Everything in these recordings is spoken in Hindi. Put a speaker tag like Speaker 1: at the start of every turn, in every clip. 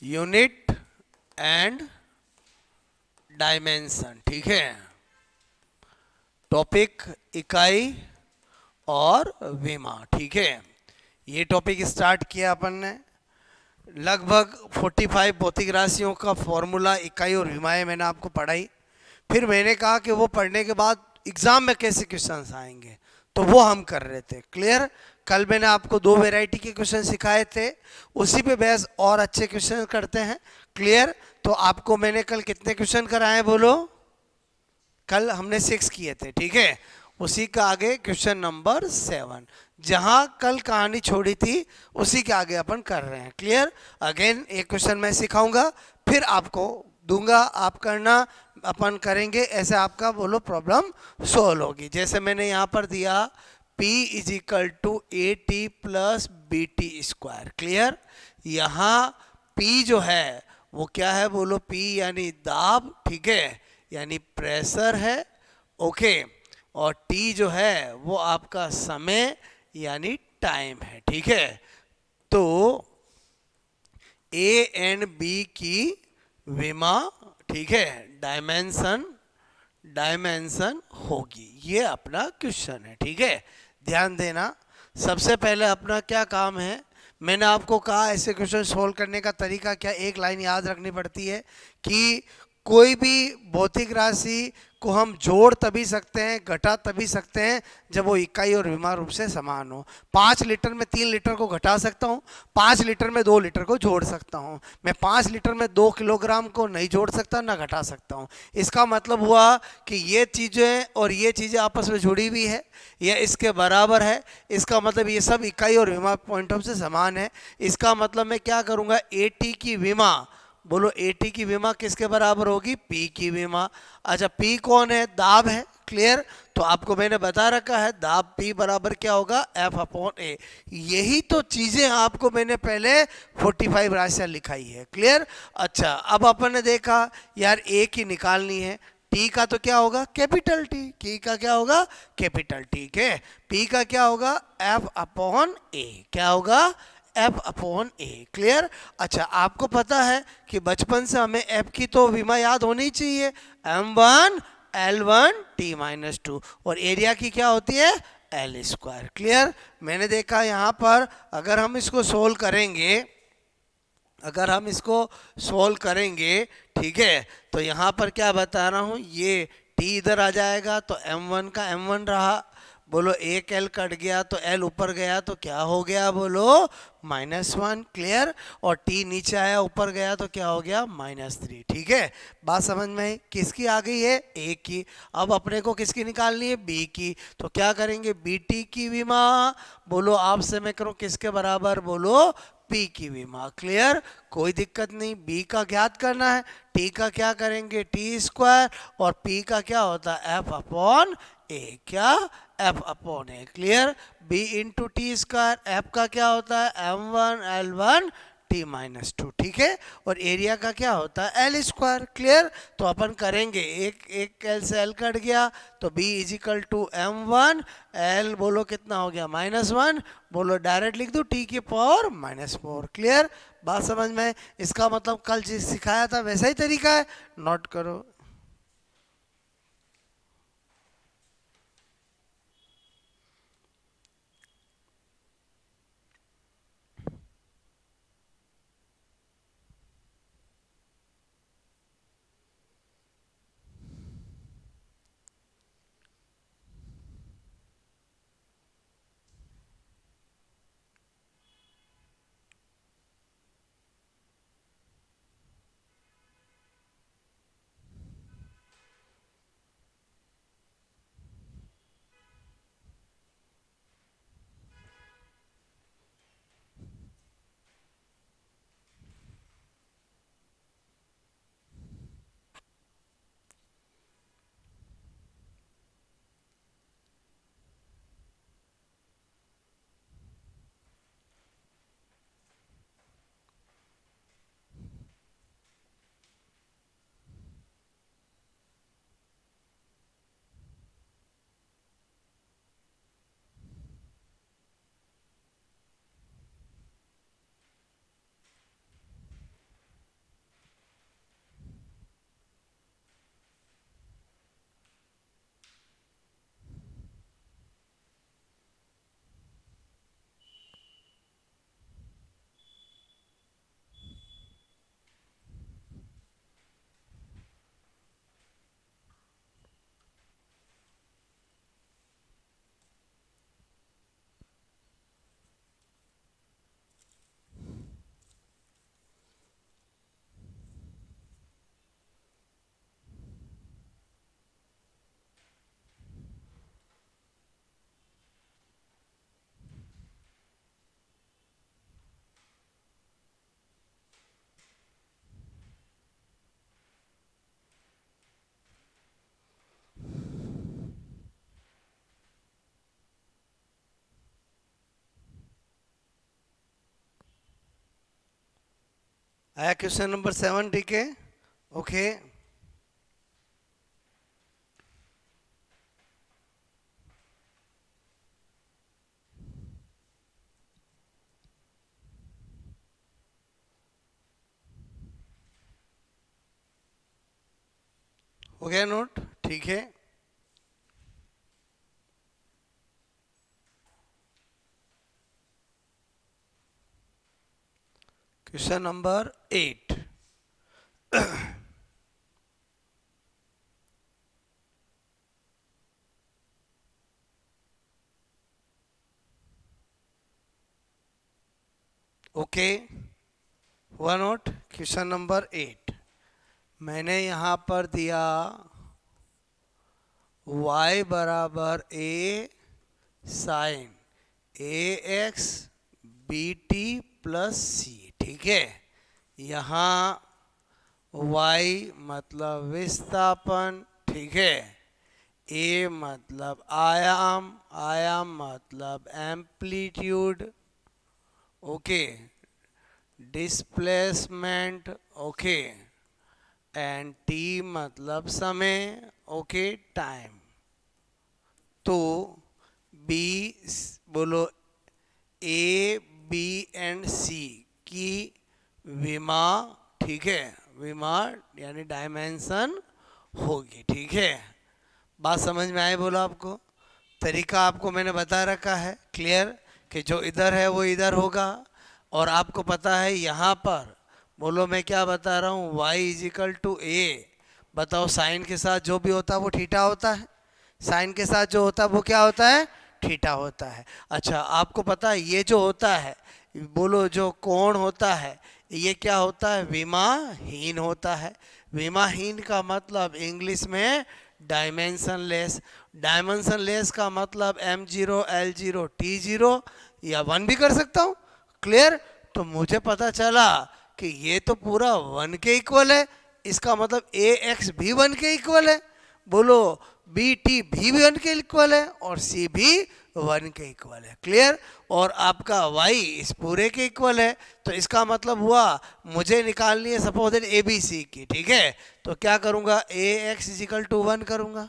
Speaker 1: यूनिट एंड डायमेंशन, ठीक है। टॉपिक इकाई और विमा, ठीक है। ये टॉपिक स्टार्ट किया अपन ने। लगभग 45 भौतिक राशियों का फॉर्मूला, इकाई और विमाएं मैंने आपको पढ़ाई। फिर मैंने कहा कि वो पढ़ने के बाद एग्जाम में कैसे क्वेश्चंस आएंगे, तो वो हम कर रहे थे। क्लियर। कल मैंने आपको 2 वैरायटी के क्वेश्चन सिखाए थे, उसी पे बेस और अच्छे क्वेश्चन करते हैं। क्लियर। तो आपको मैंने कल कितने क्वेश्चन कराए बोलो? कल हमने 6 किए थे, ठीक है। उसी का आगे क्वेश्चन नंबर 7, जहां कल कहानी छोड़ी थी उसी के आगे अपन कर रहे हैं। क्लियर। अगेन एक क्वेश्चन मैं सिखाऊंगा, फिर आपको दूंगा, आप करना, अपन करेंगे, ऐसे आपका बोलो प्रॉब्लम सोल्व होगी। जैसे मैंने यहाँ पर दिया P is equal to a t plus b t square. Clear. यहाँ P जो है वो क्या है बोलो? P यानी दाब, ठीक है, यानी प्रेशर है। ओके। और T जो है वो आपका समय यानी टाइम है, ठीक है। तो ए एंड बी की विमा, ठीक है, डायमेंशन डायमेंशन होगी। ये अपना क्वेश्चन है, ठीक है। ध्यान देना। सबसे पहले अपना क्या काम है, मैंने आपको कहा ऐसे क्वेश्चन सोल्व करने का तरीका क्या, एक लाइन याद रखनी पड़ती है कि कोई भी भौतिक राशि को हम जोड़ तभी सकते हैं, घटा तभी सकते हैं जब वो इकाई और विमा रूप से समान हो। 5 लीटर में 3 लीटर को घटा सकता हूँ, 5 लीटर में 2 लीटर को जोड़ सकता हूँ। मैं 5 लीटर में 2 किलोग्राम को नहीं जोड़ सकता ना घटा सकता हूँ। इसका मतलब हुआ कि ये चीज़ें और ये चीज़ें आपस में जुड़ी हुई है, यह इसके बराबर है। इसका मतलब ये सब इकाई और विमा पॉइंट ऑफ से समान है। इसका मतलब मैं क्या करूँगा, ए टी की विमा, बोलो ए टी की विमा किसके बराबर होगी? पी की विमा। अच्छा, पी कौन है? दाब है। क्लियर। तो आपको मैंने बता रखा है दाब पी बराबर क्या होगा? एफ अपॉन ए। यही तो चीजें आपको मैंने पहले 45 राशियां लिखाई है। क्लियर। अच्छा, अब अपन ने देखा यार ए की निकालनी है, टी का तो क्या होगा? Capital T. की का क्या होगा? Capital T. ठीक है। पी का क्या होगा? F upon A. क्या होगा? F upon A. क्लियर। अच्छा, आपको पता है कि बचपन से हमें एफ की तो विमा याद होनी चाहिए, m1 l1 t-2, और एरिया की क्या होती है? L square. क्लियर। मैंने देखा यहाँ पर अगर हम इसको सोल्व करेंगे, अगर हम इसको सोल्व करेंगे, ठीक है, तो यहाँ पर क्या बता रहा हूँ, ये t इधर आ जाएगा तो m1 का m1 रहा, बोलो एक l कट गया तो l ऊपर गया तो क्या हो गया बोलो? -1। क्लियर। और t नीचे आया ऊपर गया तो क्या हो गया? -3। ठीक है। बात समझ में? किसकी आ गई है? a की। अब अपने को किसकी निकालनी है? b की। तो क्या करेंगे? bt की विमा, बोलो आपसे मैं करूँ किसके बराबर? बोलो पी की विमा। क्लियर। कोई दिक्कत नहीं। बी का ज्ञात करना है, टी का क्या करेंगे? टी स्क्वायर, और पी का क्या होता है? F upon A. क्या? F upon A. Clear. B into T square, F का क्या होता है? m1 l1 t-2। ठीक है। और एरिया का क्या होता है? L square. क्लियर। तो अपन करेंगे, एक एक एल से एल कट गया तो b is equal to m1 l, बोलो कितना हो गया? -1। बोलो डायरेक्ट लिख दो t की पावर -4। क्लियर। बात समझ में? इसका मतलब कल जिस सिखाया था वैसा ही तरीका है, नोट करो। आया क्वेश्चन नंबर 7, ठीक है, ओके। हो गया नोट, ठीक है। Question number 8। ओके, हुआ नोट। क्वेश्चन नंबर 8 मैंने यहाँ पर दिया y बराबर a sine A X B T plus C, ठीक है। यहाँ y मतलब विस्थापन, ठीक है। a मतलब आयाम, आयाम मतलब amplitude, okay. Displacement, okay. And t मतलब समय, ओके, टाइम। तो बी, बोलो, ए बी एंड सी की विमा, ठीक है, विमा यानी डायमेंशन होगी, ठीक है। बात समझ में आए बोलो आपको? तरीका आपको मैंने बता रखा है, क्लियर, कि जो इधर है वो इधर होगा। और आपको पता है यहाँ पर, बोलो मैं क्या बता रहा हूँ, y इजिकल टू ए। बताओ साइन के साथ जो भी होता है वो थीटा होता है, साइन के साथ जो होता है वो क्या होता है, थीटा होता है। अच्छा, आपको पता है ये जो होता है, बोलो जो कोण होता है, ये क्या होता है, विमाहीन होता है। विमाहीन का मतलब इंग्लिश में डायमेंशन लेस। डायमेंशन लेस का मतलब m0 l0 t0 या 1 भी कर सकता हूँ, क्लियर। तो मुझे पता चला कि ये तो पूरा 1 के इक्वल है, इसका मतलब ए एक्स भी 1 के इक्वल है, बोलो बी टी भी 1 के इक्वल है, और सी भी 1 के इक्वल है, क्लियर। और आपका y इस पूरे के इक्वल है, तो इसका मतलब हुआ मुझे निकालनी है सपोज ए बी सी की, ठीक है। तो क्या करूँगा, ए एक्स इजिकल टू 1 करूँगा,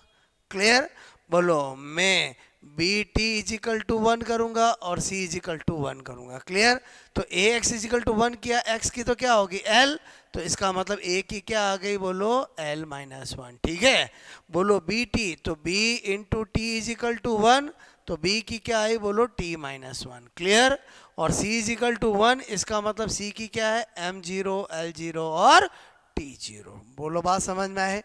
Speaker 1: क्लियर। बोलो मैं बी टी इजिकल टू 1 करूँगा और सी इजिकल टू 1 करूँगा, क्लियर। तो ए एक्स इजिकल टू 1 किया, एक्स की तो क्या होगी एल, तो इसका मतलब ए की क्या आ गई, बोलो एल माइनस 1, ठीक है। बोलो बी टी, तो b into t equal to 1, तो बी की क्या आई, बोलो टी माइनस 1, क्लियर। और सी इजिकल टू 1, इसका मतलब सी की क्या है, m0 l0 और t0। बोलो बात समझ में आए?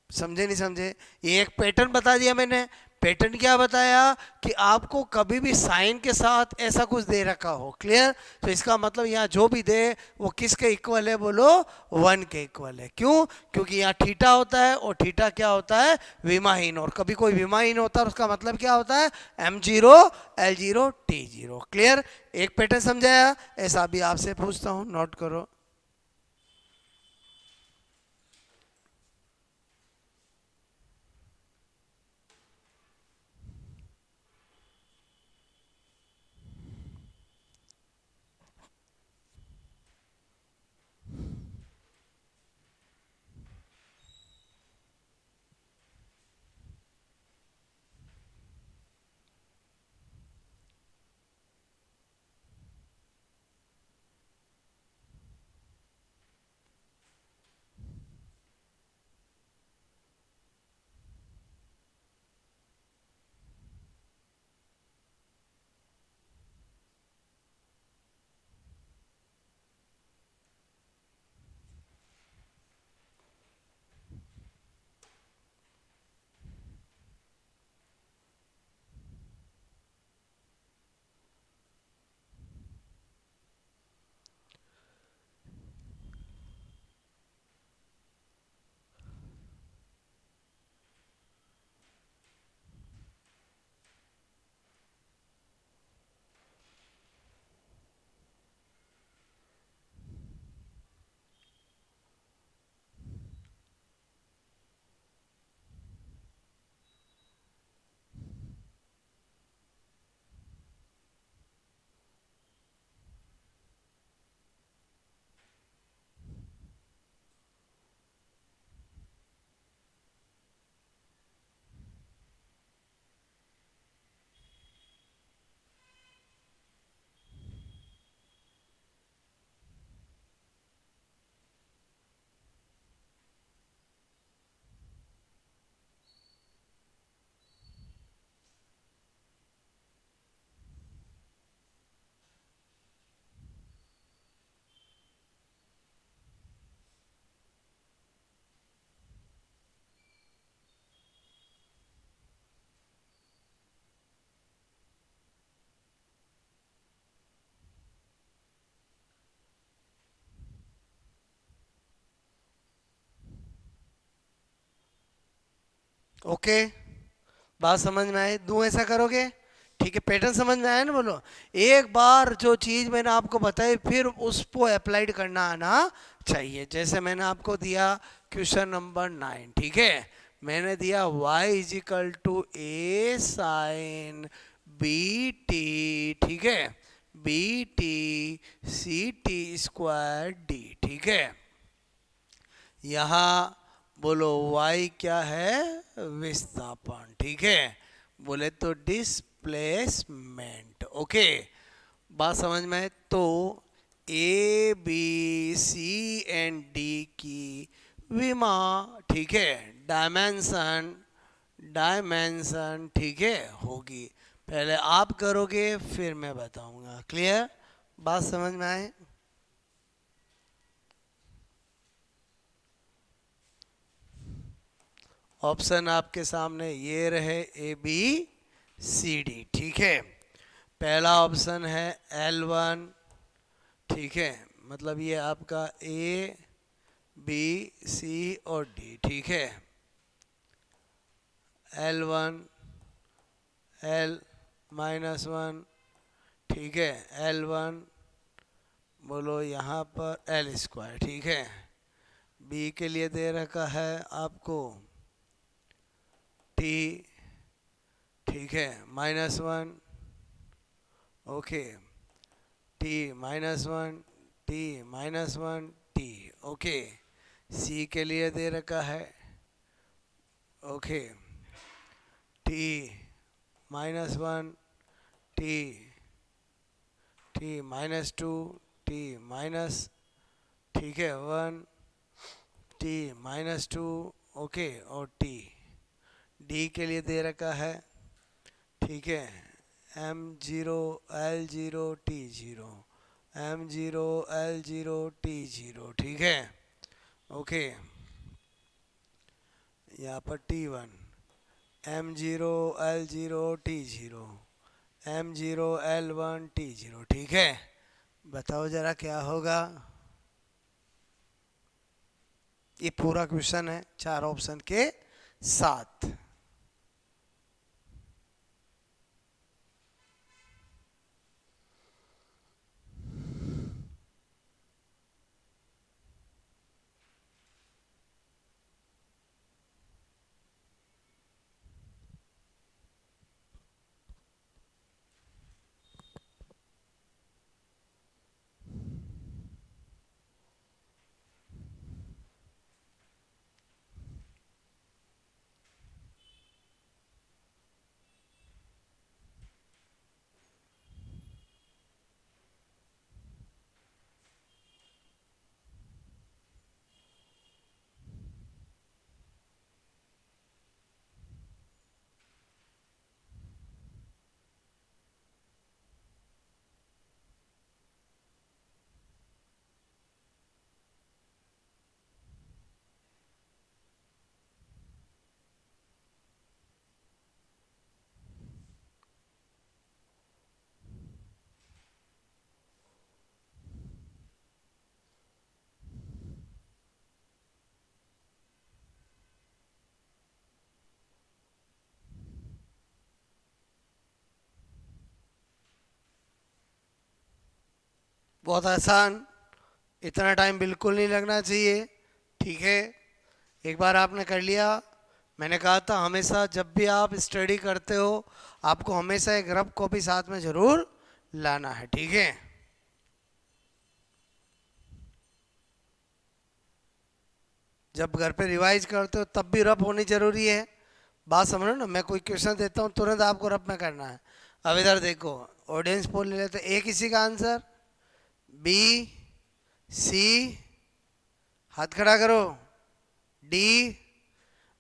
Speaker 1: समझे नहीं समझे? ये एक पैटर्न बता दिया मैंने। पैटर्न क्या बताया कि आपको कभी भी साइन के साथ ऐसा कुछ दे रखा हो, क्लियर, तो इसका मतलब यहाँ जो भी दे वो किसके इक्वल है, बोलो 1 के इक्वल है। क्यों? क्योंकि यहाँ थीटा होता है, और थीटा क्या होता है, विमाहीन। और कभी कोई विमाहीन होता है उसका मतलब क्या होता है, m0 l0 t0, क्लियर। एक पैटर्न समझाया, ऐसा भी आपसे पूछता हूँ, नोट करो। ओके, बात समझ में आई? दूं ऐसा करोगे? ठीक है, पैटर्न समझ में आया ना? बोलो। एक बार जो चीज मैंने आपको बताई फिर उसको अप्लाइड करना आना चाहिए। जैसे मैंने आपको दिया क्वेश्चन नंबर 9, ठीक है, मैंने दिया y is equal to a sine b t, ठीक है, b t c t square d, ठीक है। यहाँ बोलो y क्या है? विस्थापन, ठीक है। बोले तो डिस्प्लेसमेंट। ओके, बात समझ में आए? तो a b c and d की विमा, ठीक है, डायमेंशन, डायमेंशन, ठीक है, होगी। पहले आप करोगे फिर मैं बताऊंगा। क्लियर? बात समझ में आए? ऑप्शन आपके सामने ये रहे, ए बी सी डी, ठीक है। पहला ऑप्शन है L1, ठीक है, मतलब ये आपका ए बी सी और डी, ठीक है। L1 L -1, ठीक है, L1 बोलो यहाँ पर L स्क्वायर, ठीक है। बी के लिए दे रखा है आपको टी, ठीक है, -1, okay, T -1, T -1 T, okay. C के लिए दे रखा है, okay, T -1, T, T -2, T minus, ठीक है, 1, टी -2, ओके, और टी। डी के लिए दे रखा है, ठीक है, M0 L0 T0, M0 L0 T0, ठीक है, ओके। यहाँ पर T1 M0 L0 T0, M0 L1 T0, ठीक है। बताओ जरा क्या होगा? ये पूरा क्वेश्चन है 4 ऑप्शन के साथ। बहुत आसान, इतना टाइम बिल्कुल नहीं लगना चाहिए, ठीक है। एक बार आपने कर लिया, मैंने कहा था हमेशा जब भी आप स्टडी करते हो आपको हमेशा एक रफ कॉपी साथ में जरूर लाना है, ठीक है। जब घर पे रिवाइज करते हो तब भी रफ होनी जरूरी है। बात समझ लो ना, मैं कोई क्वेश्चन देता हूँ तुरंत आपको रफ में करना है। अब इधर देखो, ऑडियंस पोल ले लेते, ए किसी का आंसर, बी सी, हाथ खड़ा करो, डी।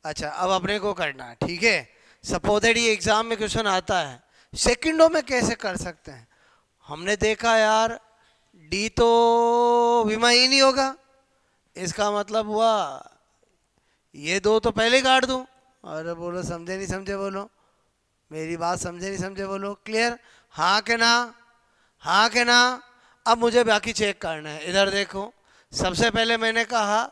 Speaker 1: अच्छा, अब अपने को करना है, ठीक है। सपोजेड ये एग्जाम में क्वेश्चन आता है, सेकंडों में कैसे कर सकते हैं? हमने देखा यार डी तो विमा ही नहीं होगा, इसका मतलब हुआ ये दो तो पहले काट दूं। अरे बोलो समझे नहीं समझे? बोलो मेरी बात, समझे नहीं समझे? बोलो क्लियर? हाँ के ना? हाँ के ना? अब मुझे बाकी चेक करना है। इधर देखो, सबसे पहले मैंने कहा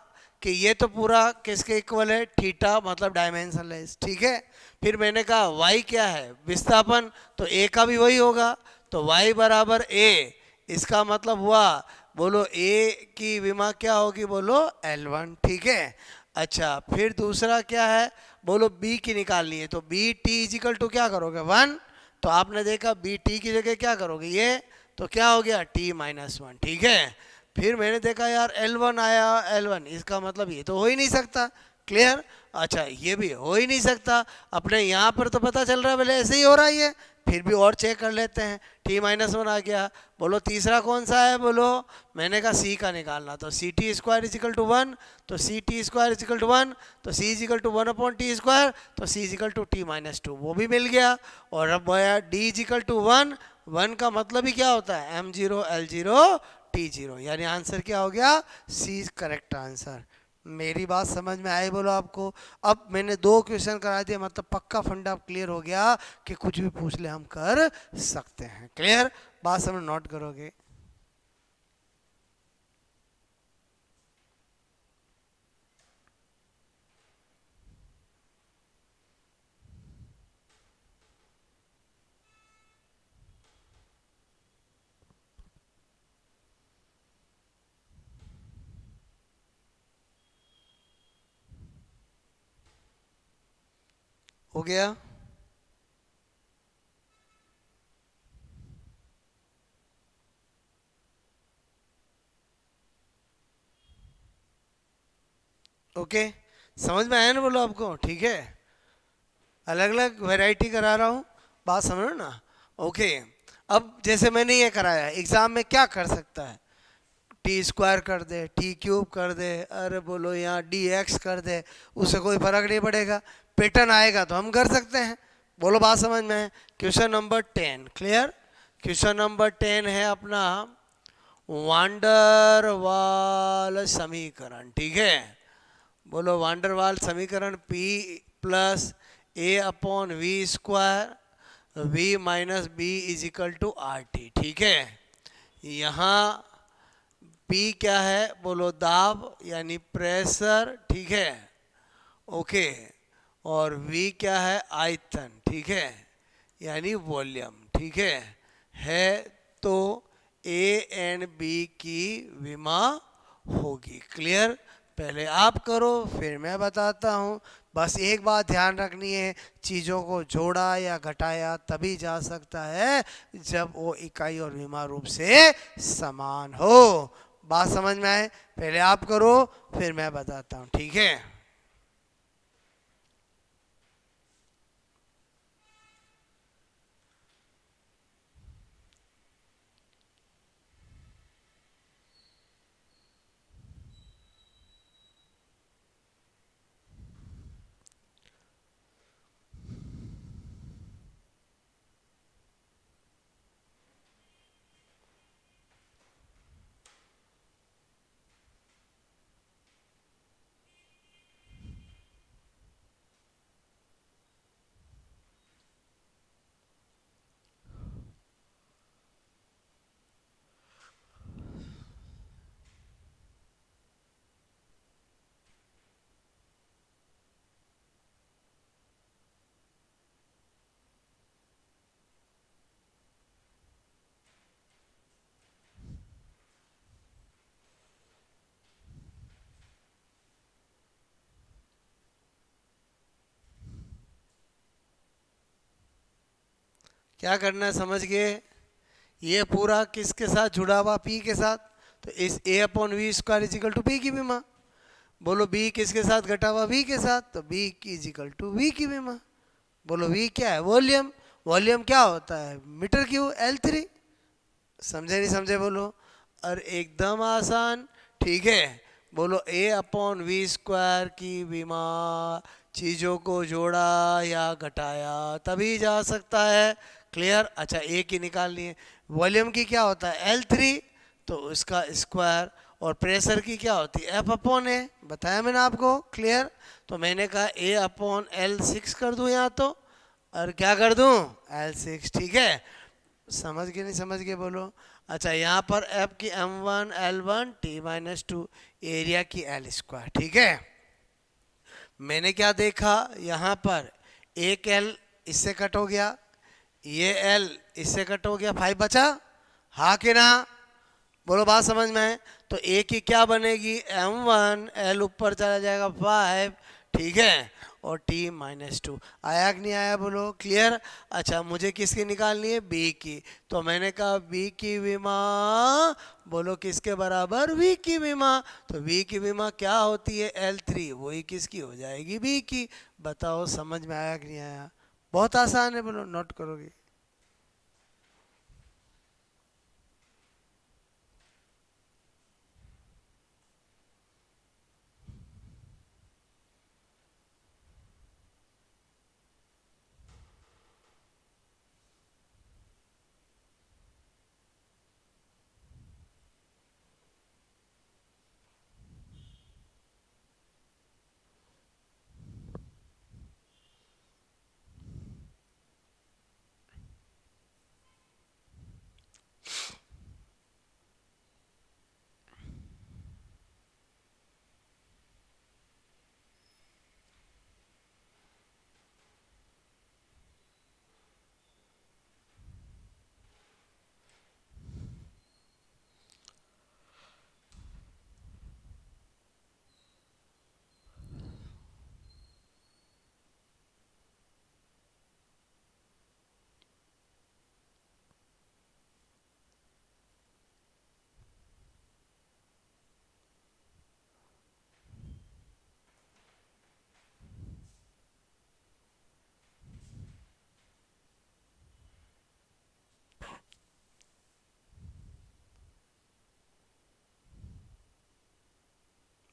Speaker 1: कि ये तो पूरा किसके इक्वल है, थीटा, मतलब डायमेंशनलेस, ठीक है। फिर मैंने कहा y क्या है, विस्थापन, तो a का भी वही होगा, तो y बराबर a, इसका मतलब हुआ, बोलो a की विमा क्या होगी, बोलो L1, ठीक है। अच्छा, फिर दूसरा क्या है, बोलो b की निकालनी है, तो b t इजिकल टू क्या करोगे 1, तो आपने देखा b t की जगह क्या करोगे ये, तो क्या हो गया t माइनस 1, ठीक है। फिर मैंने देखा यार L1 आया, L1, इसका मतलब ये तो हो ही नहीं सकता, क्लियर। अच्छा, ये भी हो ही नहीं सकता, अपने यहाँ पर तो पता चल रहा है बोले ऐसे ही हो रहा है ये, फिर भी और चेक कर लेते हैं, t माइनस 1 आ गया। बोलो तीसरा कौन सा है, बोलो मैंने कहा c का निकालना, तो c t square equal to 1, तो c t square equal to 1, तो c इजिकल टू 1/t², तो c equal to t minus 2, वो भी मिल गया। और अब आया d इजिकल टू 1, 1 का मतलब ही क्या होता है, m0 L0 T0, यानी आंसर क्या हो गया, सी करेक्ट आंसर। मेरी बात समझ में आई, बोलो आपको। अब मैंने 2 क्वेश्चन करा दिए, मतलब पक्का फंडा क्लियर हो गया कि कुछ भी पूछ ले हम कर सकते हैं, क्लियर। बात समझ नोट करोगे। हो गया। ओके, समझ में आया ना, बोलो आपको, ठीक है। अलग अलग वैरायटी करा रहा हूँ, बात समझो ना। ओके, अब जैसे मैंने ये कराया, एग्जाम में क्या कर सकता है, टी स्क्वायर कर दे, टी क्यूब कर दे, अरे बोलो यहाँ डी एक्स कर दे, उससे कोई फर्क नहीं पड़ेगा, पैटर्न आएगा तो हम कर सकते हैं। बोलो बात समझ में है। Question number 10 clear. Question number 10 है अपना वांडर वाल समीकरण, ठीक है। बोलो वांडर वाल समीकरण P plus a upon we square v minus b is equal to r t, ठीक है। यहाँ P क्या है, बोलो दाब यानी प्रेशर, ठीक है, ओके। और V क्या है, आयतन, ठीक है, यानी वॉल्यूम, ठीक है तो A एंड B की विमा होगी, क्लियर। पहले आप करो फिर मैं बताता हूँ। बस एक बात ध्यान रखनी है, चीज़ों को जोड़ा या घटाया तभी जा सकता है जब वो इकाई और विमा रूप से समान हो। बात समझ में आए, पहले आप करो फिर मैं बताता हूँ, ठीक है। क्या करना है समझ गए, ये पूरा किसके साथ जुड़ा हुआ, पी के साथ, तो इस A upon we square equal to P की विमा। बोलो बी किसके साथ घटा हुआ, वी के साथ, तो बी की इजिकल टू वी की विमा। बोलो वी क्या है, वॉल्यूम, वॉल्यूम क्या होता है, मीटर क्यू L3, समझे नहीं समझे बोलो। और एकदम आसान, ठीक है। बोलो ए अपॉन वी स्क्वायर की विमा, चीज़ों को जोड़ा या घटाया तभी जा सकता है, क्लियर। अच्छा, ए की निकालनी है, वॉल्यूम की क्या होता है L3, तो उसका स्क्वायर, और प्रेशर की क्या होती है F अपॉन ए, बताया मैंने आपको, क्लियर। तो मैंने कहा ए अपॉन L6 कर दूं यहाँ तो, और क्या कर दूं L6, ठीक है। समझ गए नहीं समझ गए बोलो। अच्छा, यहाँ पर एफ की m1 L1 t-2 एरिया की एल स्क्वायर, ठीक है। मैंने क्या देखा यहाँ पर, एक एल इससे कट हो गया, ये एल इससे कट हो गया, 5 बचा, हाँ कि ना? बोलो बात समझ में है? तो ए की क्या बनेगी, m1 L ऊपर चला जाएगा 5, ठीक है, और t-2 आया कि नहीं आया, बोलो क्लियर। अच्छा, मुझे किसकी निकालनी है, बी की। तो मैंने कहा बी की विमा, बोलो किसके बराबर, वी की विमा। तो वी की विमा क्या होती है, L3, वही किसकी हो जाएगी, बी की। बताओ समझ में आया कि नहीं आया? बहुत आसान है, बोलो नोट करोगे।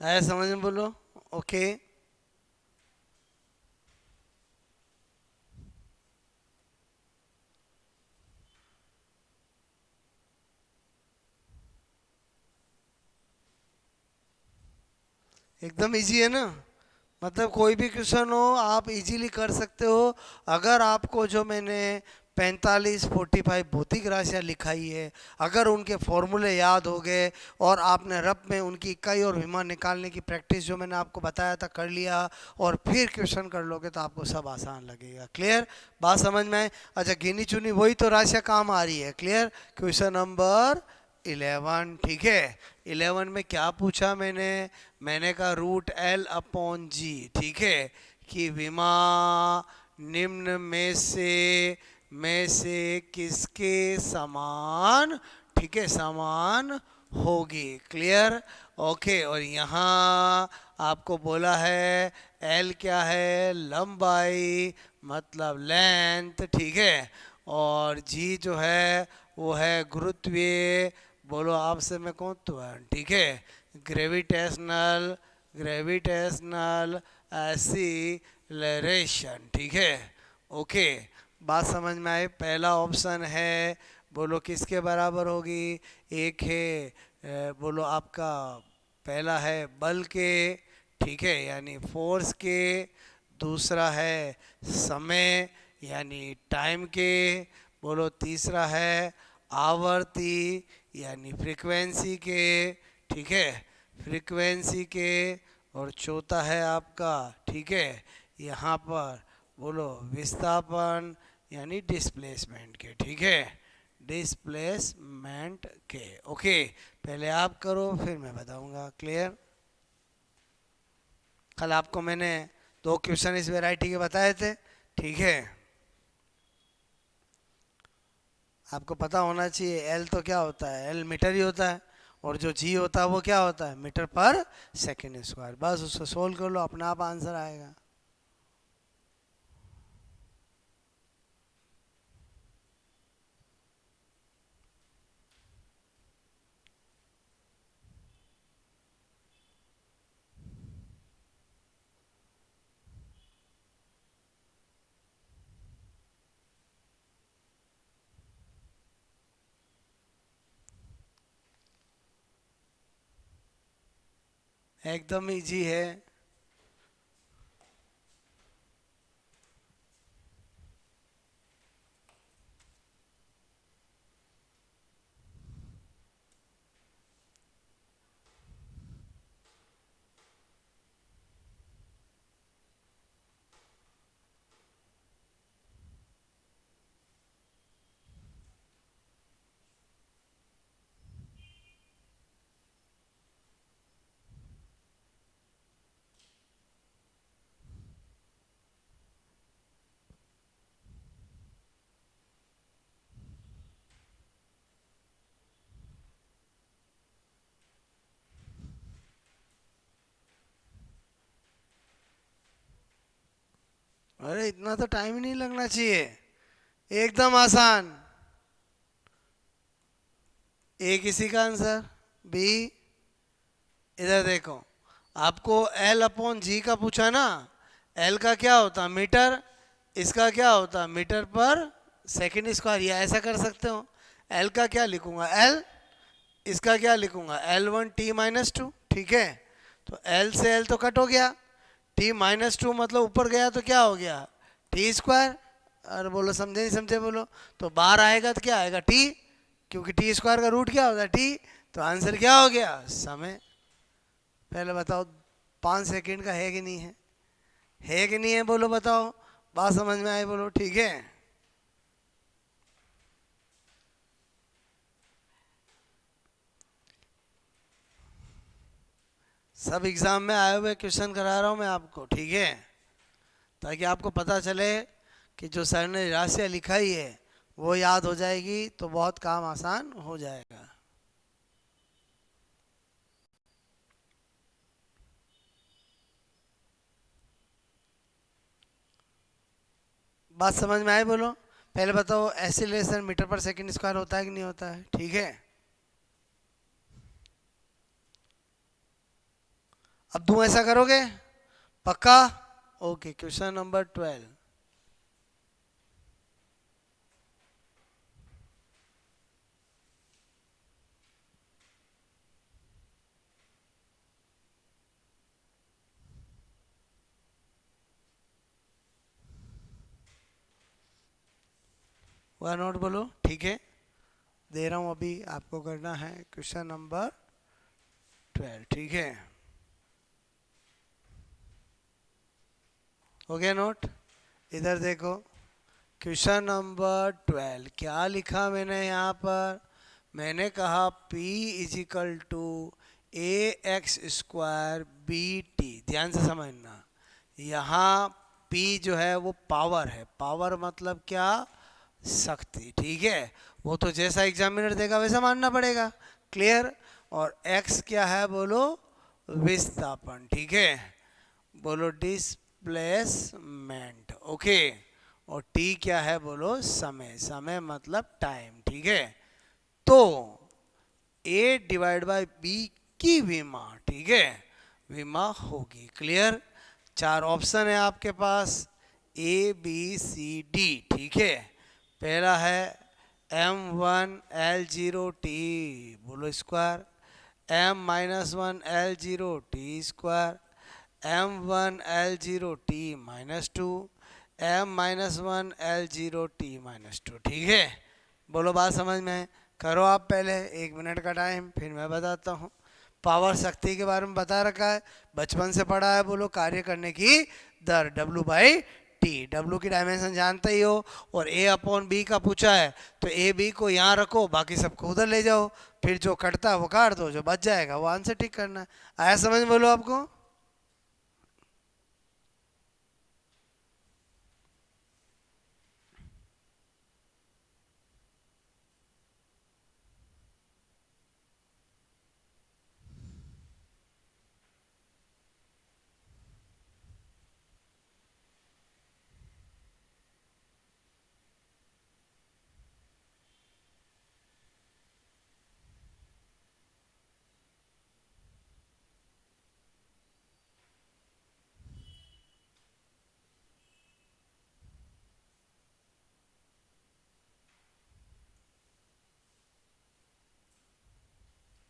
Speaker 1: आया समझ में, बोलो ओके। एकदम इजी है ना, मतलब कोई भी क्वेश्चन हो आप इजीली कर सकते हो। अगर आपको जो मैंने 45 45 भौतिक राशियाँ लिखाई है, अगर उनके फॉर्मूले याद हो गए और आपने रब में उनकी इकाई और विमा निकालने की प्रैक्टिस जो मैंने आपको बताया था कर लिया, और फिर क्वेश्चन कर लोगे तो आपको सब आसान लगेगा। क्लियर, बात समझ में आए? अच्छा, गिनी चुनी वही तो राशियाँ काम आ रही है। क्लियर, क्वेश्चन नंबर 11, ठीक है। 11 में क्या पूछा मैंने, मैंने कहा √L/G, ठीक है, कि विमा निम्न में से किसके समान, ठीक है, समान होगी। Clear, okay. और यहाँ आपको बोला है एल क्या है, लंबाई, मतलब लेंथ, ठीक है, और जी जो है वो है गुरुत्वीय, बोलो आपसे मैं कौन तो है, ठीक है, ग्रेविटेशनल, ग्रेविटेशनल एक्सीलरेशन, ठीक है, ओके। बात समझ में आई? पहला ऑप्शन है, बोलो किसके बराबर होगी, एक है बोलो आपका पहला है बल के, ठीक है, यानी फोर्स के, दूसरा है समय यानी टाइम के, बोलो तीसरा है आवर्ती यानी फ्रीक्वेंसी के, ठीक है, फ्रीक्वेंसी के, और चौथा है आपका, ठीक है, यहाँ पर बोलो विस्थापन यानी डिस्प्लेसमेंट के, ठीक है, डिस्प्लेसमेंट के। ओके, पहले आप करो फिर मैं बताऊंगा। क्लियर, कल आपको मैंने 2 क्वेश्चन इस वैरायटी के बताए थे, ठीक है। आपको पता होना चाहिए एल तो क्या होता है, एल मीटर ही होता है, और जो जी होता है वो क्या होता है, मीटर पर सेकेंड स्क्वायर। बस उसको सोल्व कर लो, अपना आप आंसर आएगा। एकदम इजी है। अरे इतना तो टाइम ही नहीं लगना चाहिए, एकदम आसान। ए किसी का आंसर, बी। इधर देखो, आपको एल अपॉन जी का पूछा ना, एल का क्या होता है मीटर, इसका क्या होता है मीटर पर सेकंड स्क्वायर, या ऐसा कर सकते हो, एल का क्या लिखूंगा एल, इसका क्या लिखूंगा L1T-2, ठीक है। तो एल से एल तो कट हो गया, T-2 मतलब ऊपर गया तो क्या हो गया टी स्क्वायर। अरे बोलो समझे नहीं समझे बोलो, तो बाहर आएगा तो क्या आएगा टी, क्योंकि टी स्क्वायर का रूट क्या होता है टी। तो आंसर क्या हो गया समय। पहले बताओ 5 सेकंड का है कि नहीं है कि नहीं है बोलो, बताओ, बात समझ में आई बोलो, ठीक है। सब एग्जाम में आए हुए क्वेश्चन करा रहा हूँ मैं आपको, ठीक है, ताकि आपको पता चले कि जो सर ने राशियाँ लिखाई है वो याद हो जाएगी तो बहुत काम आसान हो जाएगा। बात समझ में आई बोलो। पहले बताओ एक्सीलरेशन मीटर पर सेकंड स्क्वायर होता है कि नहीं होता है, ठीक है। अब तुम ऐसा करोगे पक्का, ओके। क्वेश्चन नंबर 12, वह नोट बोलो, ठीक है, दे रहा हूँ अभी आपको, करना है क्वेश्चन नंबर 12, ठीक है। हो गया नोट, इधर देखो, क्वेश्चन नंबर 12 क्या लिखा मैंने यहाँ पर, मैंने कहा P equal to a x square b t. ध्यान से समझना, यहाँ P जो है वो पावर है, पावर मतलब क्या शक्ति, ठीक है। वो तो जैसा एग्जामिनर देगा वैसा मानना पड़ेगा, क्लियर। और x क्या है बोलो विस्थापन, ठीक है, बोलो डिस्प्लेसमेंट, ओके। और t क्या है बोलो समय, समय मतलब टाइम, ठीक है। तो a डिवाइड बाय b की विमा, ठीक है, विमा होगी, क्लियर। 4 ऑप्शन है आपके पास, A B C D, ठीक है। पहला है M1L0T बोलो square, M-1L0T square, M1L0T-2, M-1L0T-2, ठीक है। बोलो बात समझ में, करो आप पहले, 1 मिनट का टाइम, फिर मैं बताता हूँ। पावर शक्ति के बारे में बता रखा है, बचपन से पढ़ा है, बोलो कार्य करने की दर W/T, W की डायमेंशन जानते ही हो। और A अपॉन बी का पूछा है, तो ए बी को यहाँ रखो, बाकी सबको उधर ले जाओ, फिर जो कटता है वो काट दो, जो बच जाएगा वो आंसर टिक करना है। आया समझ बोलो आपको।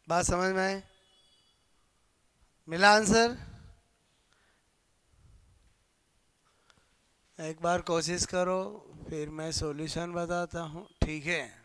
Speaker 1: बात समझ में आए, मिला आंसर। एक बार कोशिश करो, फिर मैं सॉल्यूशन बताता हूँ, ठीक है।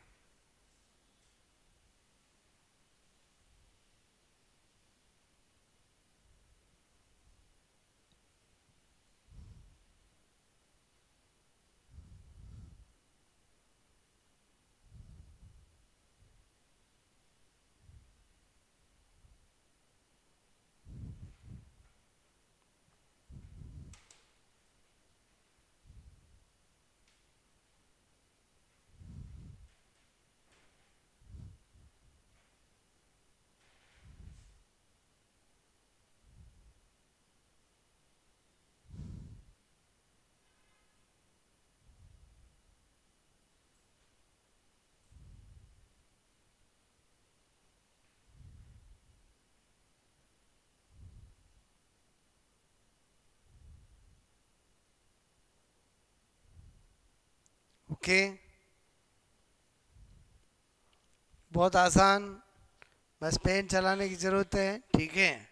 Speaker 1: ओके, बहुत आसान, बस पेन चलाने की जरूरत है, ठीक है।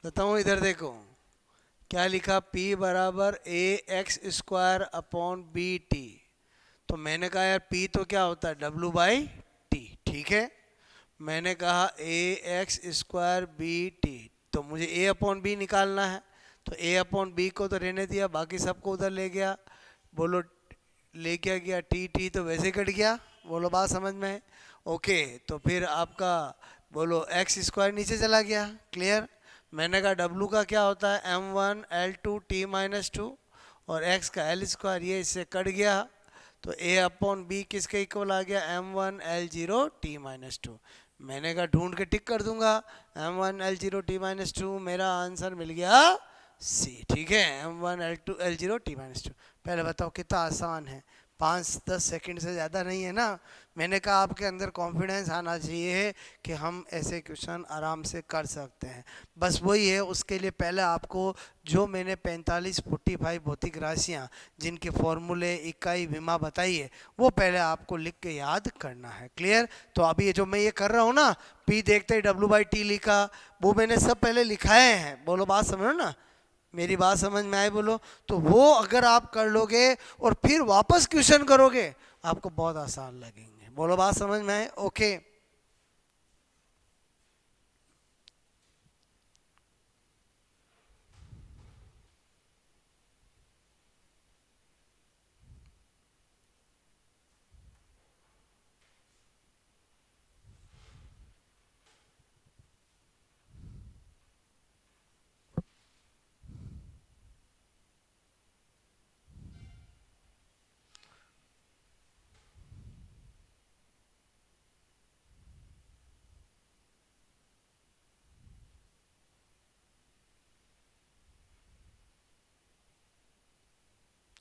Speaker 1: बताऊं, इधर देखो क्या लिखा, P बराबर A x square upon B T. तो मैंने कहा यार P तो क्या होता है, W बाई टी, ठीक है। मैंने कहा ए एक्स स्क्वायर बी टी, तो मुझे ए अपॉन बी निकालना है। तो ए अपॉन बी को तो रहने दिया, बाकी सबको उधर ले गया। बोलो ले क्या गया, टी टी तो वैसे कट गया। बोलो बात समझ में है? ओके, तो फिर आपका बोलो एक्स स्क्वायर नीचे चला गया, क्लियर। मैंने कहा डब्लू का क्या होता है, m1l2t-2, और x का एल स्क्वायर, ये इससे कट गया। तो a अपॉन बी किसके इक्वल आ गया, m1l0t-2। मैंने कहा ढूंढ के टिक कर दूंगा, m1l0t-2, मेरा आंसर मिल गया सी, ठीक है, m1l0t-2। पहले बताओ कितना आसान है, 5-10 सेकंड से ज़्यादा नहीं है ना। मैंने कहा आपके अंदर कॉन्फिडेंस आना चाहिए कि हम ऐसे क्वेश्चन आराम से कर सकते हैं। बस वही है, उसके लिए पहले आपको जो मैंने 45-45 भौतिक राशियाँ जिनके फॉर्मूले, इकाई, विमा बताई है, वो पहले आपको लिख के याद करना है, क्लियर। तो अभी ये जो मैं ये कर रहा हूँ ना, P देखते ही W बाई टी लिखा, वो मैंने सब पहले लिखाए हैं। बोलो बात समझो ना, मेरी बात समझ में आए बोलो। तो वो अगर आप कर लोगे और फिर वापस क्वेश्चन करोगे, आपको बहुत आसान लगेंगे। बोलो बात समझ में आए, ओके।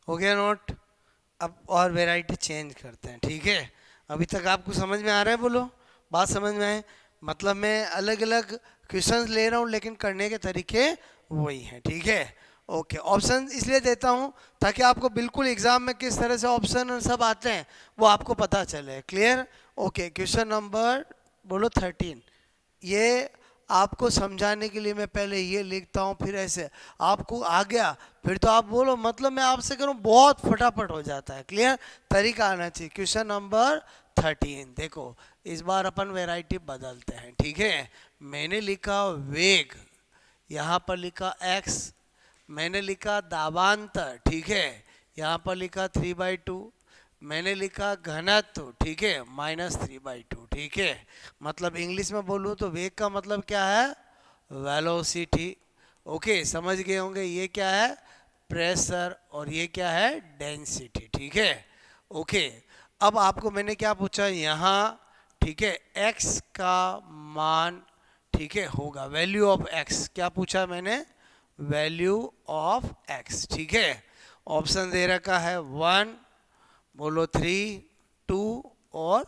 Speaker 1: हो गया नोट। अब और वैरायटी चेंज करते हैं, ठीक है। अभी तक आपको समझ में आ रहा है, बोलो बात समझ में आए। मतलब मैं अलग अलग क्वेश्चंस ले रहा हूँ, लेकिन करने के तरीके वही हैं, ठीक है। ओके, ऑप्शन इसलिए देता हूँ ताकि आपको बिल्कुल एग्जाम में किस तरह से ऑप्शन और सब आते हैं वो आपको पता चले, क्लियर। ओके, क्वेश्चन नंबर बोलो 13। ये आपको समझाने के लिए मैं पहले ये लिखता हूँ, फिर ऐसे आपको आ गया, फिर तो आप बोलो मतलब मैं आपसे करूँ बहुत फटाफट हो जाता है, क्लियर। तरीका आना चाहिए। क्वेश्चन नंबर 13 देखो, इस बार अपन वैरायटी बदलते हैं, ठीक है। मैंने लिखा वेग, यहाँ पर लिखा x, मैंने लिखा दाबांतर, ठीक है, यहाँ पर लिखा 3/2, मैंने लिखा घनत्व, ठीक है, -3/2, ठीक है। मतलब इंग्लिश में बोलूँ तो वेग का मतलब क्या है, वेलोसिटी। ओके, समझ गए होंगे, ये क्या है प्रेशर और ये क्या है डेंसिटी, ठीक है। ओके, अब आपको मैंने क्या पूछा यहाँ, ठीक है, x का मान, ठीक है, होगा वैल्यू ऑफ x, क्या पूछा मैंने, वैल्यू ऑफ x, ठीक है। ऑप्शन दे रखा है 1, बोलो 3, 2 और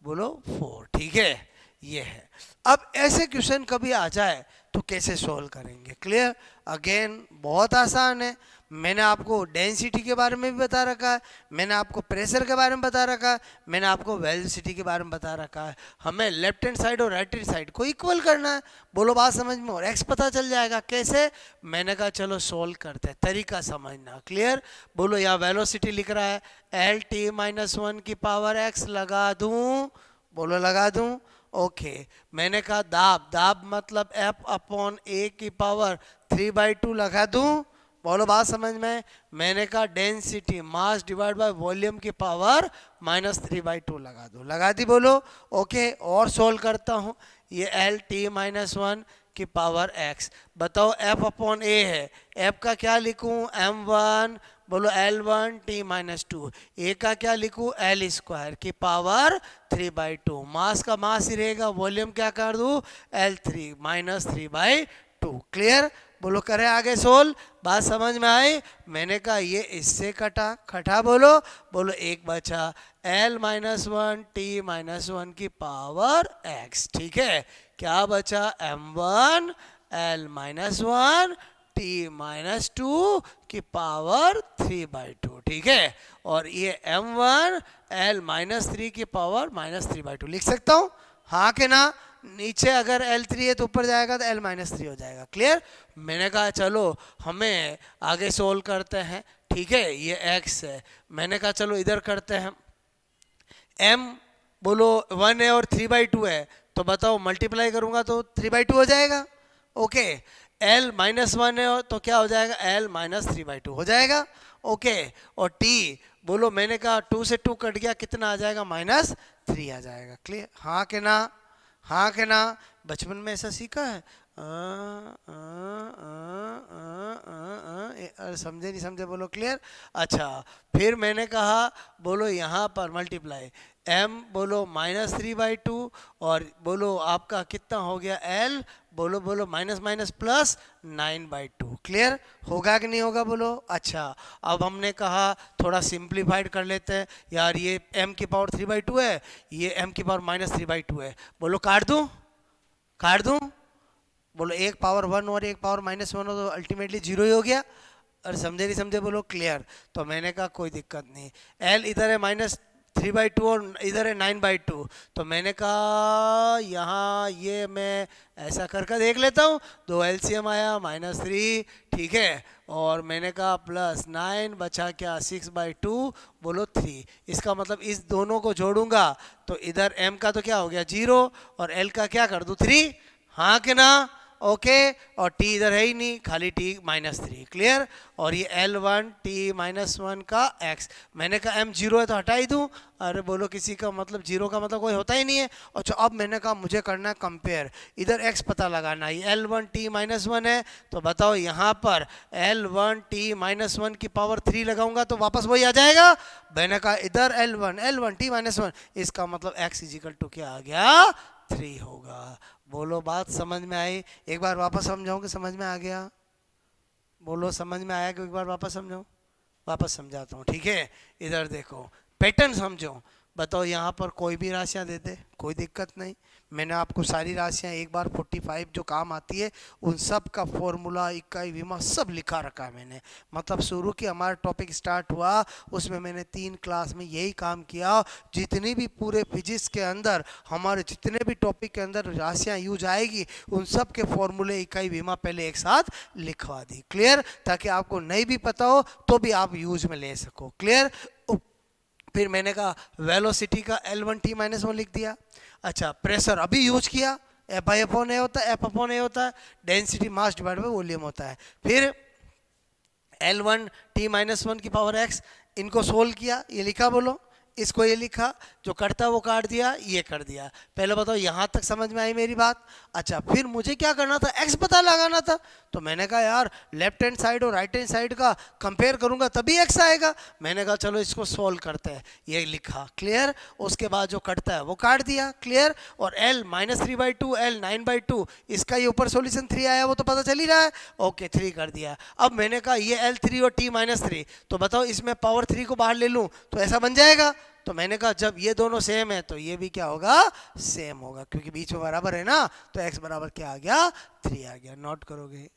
Speaker 1: बोलो 4, ठीक है, ये है। अब ऐसे क्वेश्चन कभी आ जाए तो कैसे सॉल्व करेंगे, क्लियर। अगेन बहुत आसान है। मैंने आपको डेंसिटी के बारे में भी बता रखा है, मैंने आपको प्रेशर के बारे में बता रखा है, मैंने आपको वेलोसिटी के बारे में बता रखा है। हमें लेफ्ट हैंड साइड और राइट हैंड साइड को इक्वल करना है। बोलो बात समझ में, और एक्स पता चल जाएगा कैसे। मैंने कहा चलो सोल्व करते हैं, तरीका समझना, क्लियर। बोलो यहाँ वेलोसिटी लिख रहा है LT-1 की पावर x, लगा दूं, बोलो लगा दूं। ओके, मैंने कहा दाब, दाब मतलब F अपॉन A की पावर 3/2 लगा दूं, बोलो बात समझ में। मैंने कहा density, mass divide by volume की पावर -3/2 लगा दो, लगा दी, बोलो। ओके, और सोल्व करता हूँ, ये LT-1 की पावर x, बताओ F अपॉन A है, F का क्या लिखूं m1, बोलो L1T-2, A का क्या लिखूं L स्क्वायर की पावर 3/2, मास का मास ही रहेगा, वॉल्यूम क्या कर दूं L3 -3/2, क्लियर। बोलो करें आगे सोल्व, बात समझ में आई। मैंने कहा ये इससे कटा, कटा बोलो, बोलो एक बचा L-1T-1 की पावर x, ठीक है। क्या बचा m1 L-1 T minus two की पावर 3/2, ठीक है। और ये m1 l माइनस थ्री की पावर -3/2 लिख सकता हूँ, हाँ के ना। नीचे अगर l3 है तो ऊपर जाएगा तो l माइनस थ्री हो जाएगा। क्लियर। मैंने कहा चलो हमें आगे सोल्व करते हैं, ठीक है। ये x है, मैंने कहा चलो इधर करते हैं। m बोलो 1 है और 3/2 है, तो बताओ मल्टीप्लाई करूंगा तो 3/2 हो जाएगा। ओके। l -1 है तो क्या हो जाएगा, l -3/2 हो जाएगा। ओके। और t बोलो, मैंने कहा 2 से 2 कट गया, कितना आ जाएगा, -3 आ जाएगा। क्लियर, हाँ के ना, हाँ के ना। बचपन में ऐसा सीखा है। अरे समझे नहीं समझे बोलो। क्लियर। अच्छा, फिर मैंने कहा बोलो यहाँ पर मल्टीप्लाई m बोलो -3/2 और बोलो आपका कितना हो गया l, बोलो बोलो माइनस माइनस प्लस 9/2। क्लियर होगा कि नहीं होगा बोलो। अच्छा, अब हमने कहा थोड़ा सिंप्लीफाइड कर लेते हैं यार। ये m की पावर 3/2 है, ये m की पावर -3/2 है। बोलो काट दूं, काट दूं। बोलो एक पावर 1 और एक पावर -1 हो तो अल्टीमेटली 0 ही हो गया। और समझे नहीं समझे बोलो। क्लियर। तो मैंने कहा कोई दिक्कत नहीं, l इधर है -3/2 और इधर है 9/2, तो मैंने कहा यहाँ ये मैं ऐसा करके देख लेता हूँ। दो एलसीएम आया -3, ठीक है। और मैंने कहा +9 बचा क्या, 6/2 बोलो 3। इसका मतलब इस दोनों को जोड़ूंगा तो इधर m का तो क्या हो गया 0 और l का क्या कर दूं 3, हाँ कि ना। ओके। और t इधर है ही नहीं, खाली t -3। क्लियर। और ये l1 t -1 का x, मैंने कहा m 0 है तो हटा ही दूं। अरे बोलो किसी का मतलब 0 का मतलब कोई होता ही नहीं है। अच्छा, अब मैंने कहा मुझे करना है कंपेयर, इधर x पता लगाना है। l1 t -1 है तो बताओ यहाँ पर l1 t -1 की पावर 3 लगाऊंगा तो वापस वही आ जाएगा। मैंने कहा इधर l1 t -1, इसका मतलब x इजिकल टू क्या आ गया, 3 होगा। बोलो बात समझ में आई। एक बार वापस समझाऊं कि समझ में आ गया, बोलो समझ में आया कि एक बार वापस समझाऊं। वापस समझाता हूँ, ठीक है। इधर देखो, पैटर्न समझो। बताओ यहाँ पर कोई भी राशियाँ दे दे, कोई दिक्कत नहीं। मैंने आपको सारी राशियाँ एक बार 45 जो काम आती है उन सब का फॉर्मूला, इकाई, विमा सब लिखा रखा है मैंने। मतलब शुरू की हमारा टॉपिक स्टार्ट हुआ उसमें मैंने 3 क्लास में यही काम किया। जितनी भी पूरे फिजिक्स के अंदर हमारे जितने भी टॉपिक के अंदर राशियाँ यूज आएगी उन सब के फॉर्मूले, इकाई, विमा पहले एक साथ लिखवा दी। क्लियर, ताकि आपको नहीं भी पता हो तो भी आप यूज में ले सको। क्लियर। फिर मैंने कहा वेलोसिटी का l1 t -1 लिख दिया। अच्छा, प्रेशर अभी यूज किया, F/A होता है, F/A होता है, density mass divide by volume होता है। फिर l1 t -1 की पावर x, इनको सोल्व किया, ये लिखा बोलो, इसको ये लिखा, जो करता वो काट दिया, ये कर दिया। पहले बताओ यहाँ तक समझ में आई मेरी बात। अच्छा, फिर मुझे क्या करना था, x पता लगाना था। तो मैंने कहा यार लेफ्ट हैंड साइड और राइट हैंड साइड का कंपेयर करूंगा तभी x आएगा। मैंने कहा चलो इसको सोल्व करते हैं, ये लिखा। क्लियर। उसके बाद जो कटता है वो काट दिया। क्लियर। और l -3/2 l 9/2, इसका ये ऊपर सॉल्यूशन 3 आया वो तो पता चल ही रहा है। ओके, 3 कर दिया। अब मैंने कहा ये l3 और t -3, तो बताओ इसमें पावर 3 को बाहर ले लूं तो ऐसा बन जाएगा। तो मैंने कहा जब ये दोनों सेम है तो ये भी क्या होगा, सेम होगा, क्योंकि बीच में बराबर है ना। तो x बराबर क्या आ गया, 3 आ गया। नोट करोगे।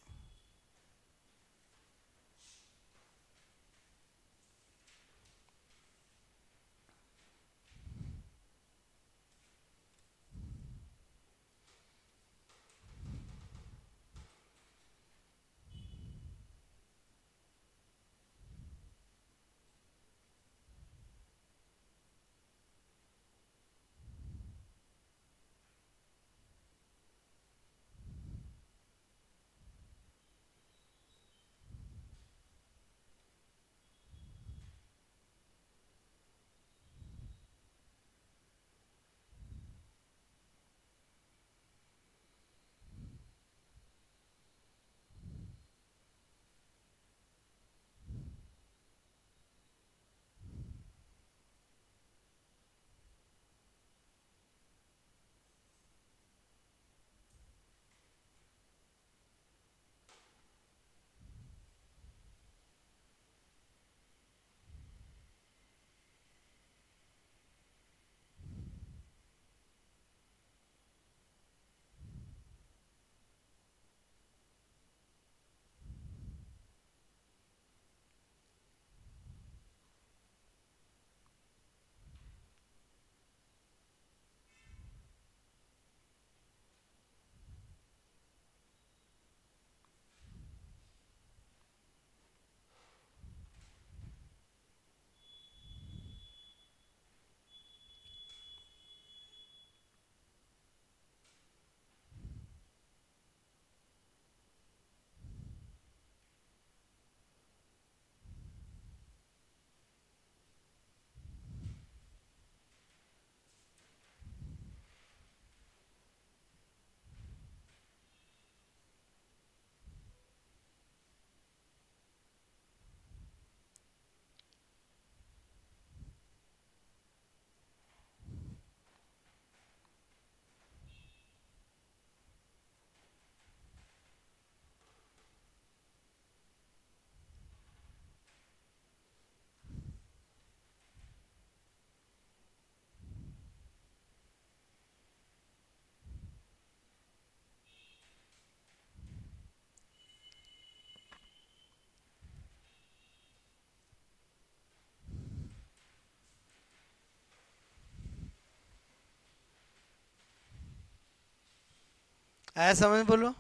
Speaker 1: आया समझ? बोलो।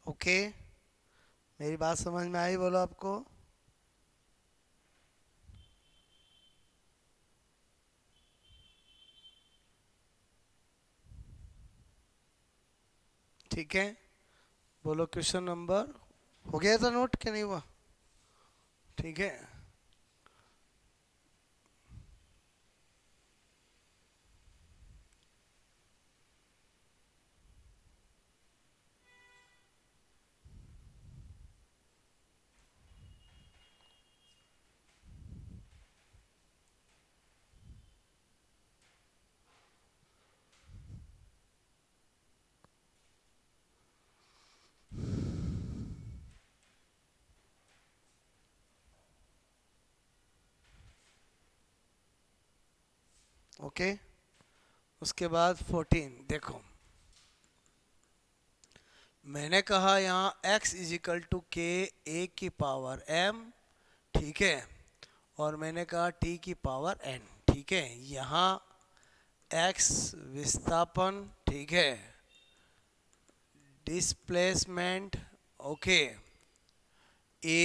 Speaker 1: ओके, मेरी बात समझ में आई? बोलो आपको। ठीक है, बोलो क्वेश्चन नंबर। हो गया था नोट क्या नहीं हुआ? ठीक है, ओके। उसके बाद 14 देखो, मैंने कहा यहाँ x इज इक्वल टू के ए की पावर m, ठीक है, और मैंने कहा t की पावर n, ठीक है। यहाँ x विस्थापन, ठीक है, डिस्प्लेसमेंट, ओके, a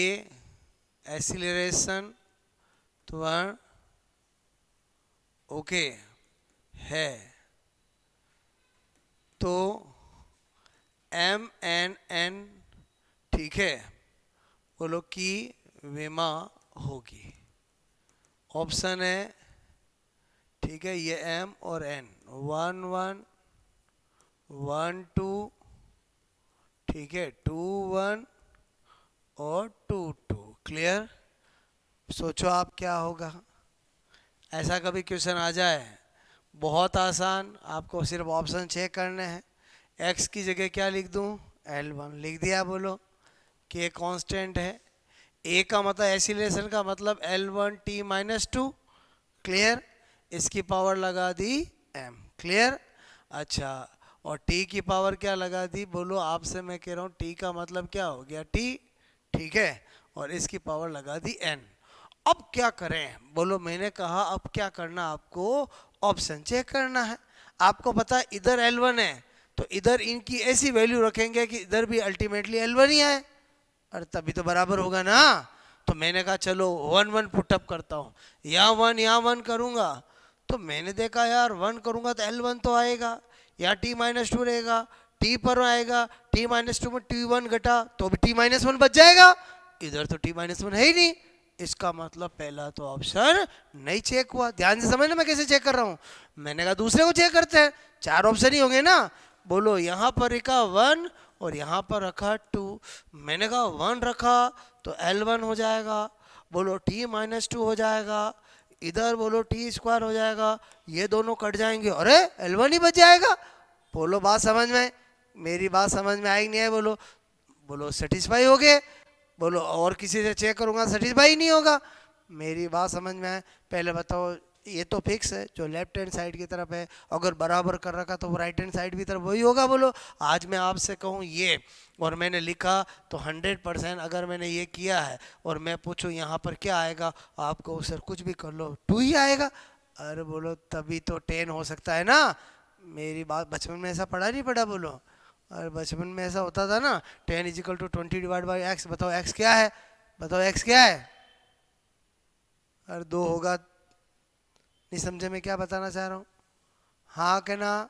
Speaker 1: एक्सीलरेशन त्वरण, ओके, है, तो m n, ठीक है, बोलो कि विमा होगी। ऑप्शन है, ठीक है, ये m और n 1 1 1 2, ठीक है, 2 1 और 2 2। क्लियर? सोचो आप क्या होगा। ऐसा कभी क्वेश्चन आ जाए, बहुत आसान, आपको सिर्फ ऑप्शन चेक करने हैं। x की जगह क्या लिख दूं? L1 लिख दिया। बोलो k कांस्टेंट है, a का मतलब एक्सीलरेशन का मतलब L1 t माइनस 2। क्लियर? इसकी पावर लगा दी m। क्लियर? अच्छा, और t की पावर क्या लगा दी? बोलो, आपसे मैं कह रहा हूँ t का मतलब क्या हो गया? t, ठीक है, और इसकी पावर लगा दी n। अब क्या करें? बोलो, मैंने कहा अब क्या करना आपको? ऑप्शन चेक करना है। आपको पता है इधर L1 है, तो इधर इनकी ऐसी वैल्यू रखेंगे कि इधर भी अल्टीमेटली L1 ही आए, अरे तभी तो बराबर होगा ना। तो मैंने कहा चलो 1 1 पुटअप करता हूँ, यहाँ 1 करूँगा, तो मैंने देखा यार 1 करूँगा तो L1 तो आएगा, या t माइनस 2 रहेगा, t पर आएगा, t माइनस 2 में t1 घटा तो भी t माइनस 1 बच जाएगा, इधर तो t माइनस 1 है ही नहीं। इसका मतलब पहला तो ऑप्शन नहीं चेक हुआ। ध्यान से समझना मैं कैसे चेक कर रहा हूँ। मैंने कहा दूसरे को चेक करते हैं, 4 ऑप्शन ही होंगे ना। बोलो, यहाँ पर रखा 1 और यहाँ पर रखा 2, मैंने कहा 1 रखा तो L1 हो जाएगा, बोलो t माइनस 2 हो जाएगा, इधर बोलो t स्क्वायर हो जाएगा, ये दोनों कट जाएंगे, अरे L1 ही बच जाएगा। बोलो बात समझ में, मेरी बात समझ में आई नहीं है? बोलो, बोलो सेटिस्फाई हो गए? बोलो और किसी से चेक करूंगा सेटिस्फाई नहीं होगा। मेरी बात समझ में आए? पहले बताओ, ये तो फिक्स है जो लेफ्ट हैंड साइड की तरफ है, अगर बराबर कर रखा तो वो राइट हैंड साइड की तरफ वही होगा। बोलो, आज मैं आपसे कहूँ ये और मैंने लिखा तो 100%, अगर मैंने ये किया है और मैं पूछूँ यहाँ पर क्या आएगा, आपको सर कुछ भी कर लो 2 ही आएगा। अरे बोलो तभी तो 10 हो सकता है ना। मेरी बात, बचपन में ऐसा पढ़ा नहीं पढ़ा? बोलो, और बचपन में ऐसा होता था ना, 10 equal to 20 divide by x. बताओ एक्स क्या है? बताओ एक्स क्या है? और 2 होगा, नहीं समझे मैं क्या बताना चाह रहा हूँ? हाँ कि ना?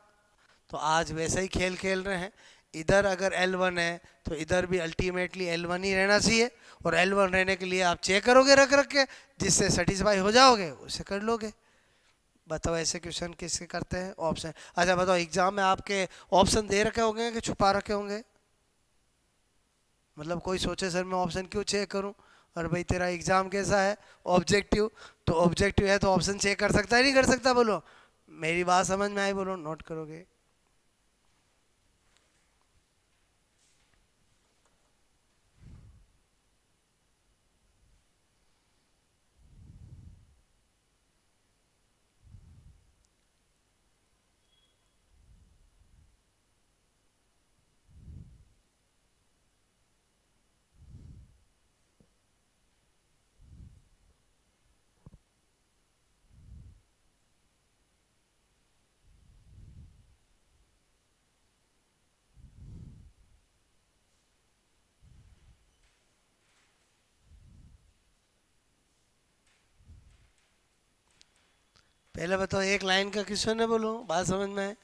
Speaker 1: तो आज वैसा ही खेल खेल रहे हैं। इधर अगर L1 है तो इधर भी अल्टीमेटली L1 ही रहना चाहिए, और L1 रहने के लिए आप चेक करोगे रख रख के, जिससे सेटिस्फाई हो जाओगे उसे कर लोगे। बताओ ऐसे क्वेश्चन किसके करते हैं? ऑप्शन। अच्छा बताओ, एग्जाम में आपके ऑप्शन दे रखे होंगे कि छुपा रखे होंगे? मतलब कोई सोचे सर मैं ऑप्शन क्यों चेक करूं? और भाई तेरा एग्जाम कैसा है? ऑब्जेक्टिव। तो ऑब्जेक्टिव है तो ऑप्शन चेक कर सकता है नहीं कर सकता? बोलो, मेरी बात समझ में आई? बोलो, नोट करोगे? पहले बताओ, एक लाइन का क्वेश्चन है, बोलो बात समझ में आए?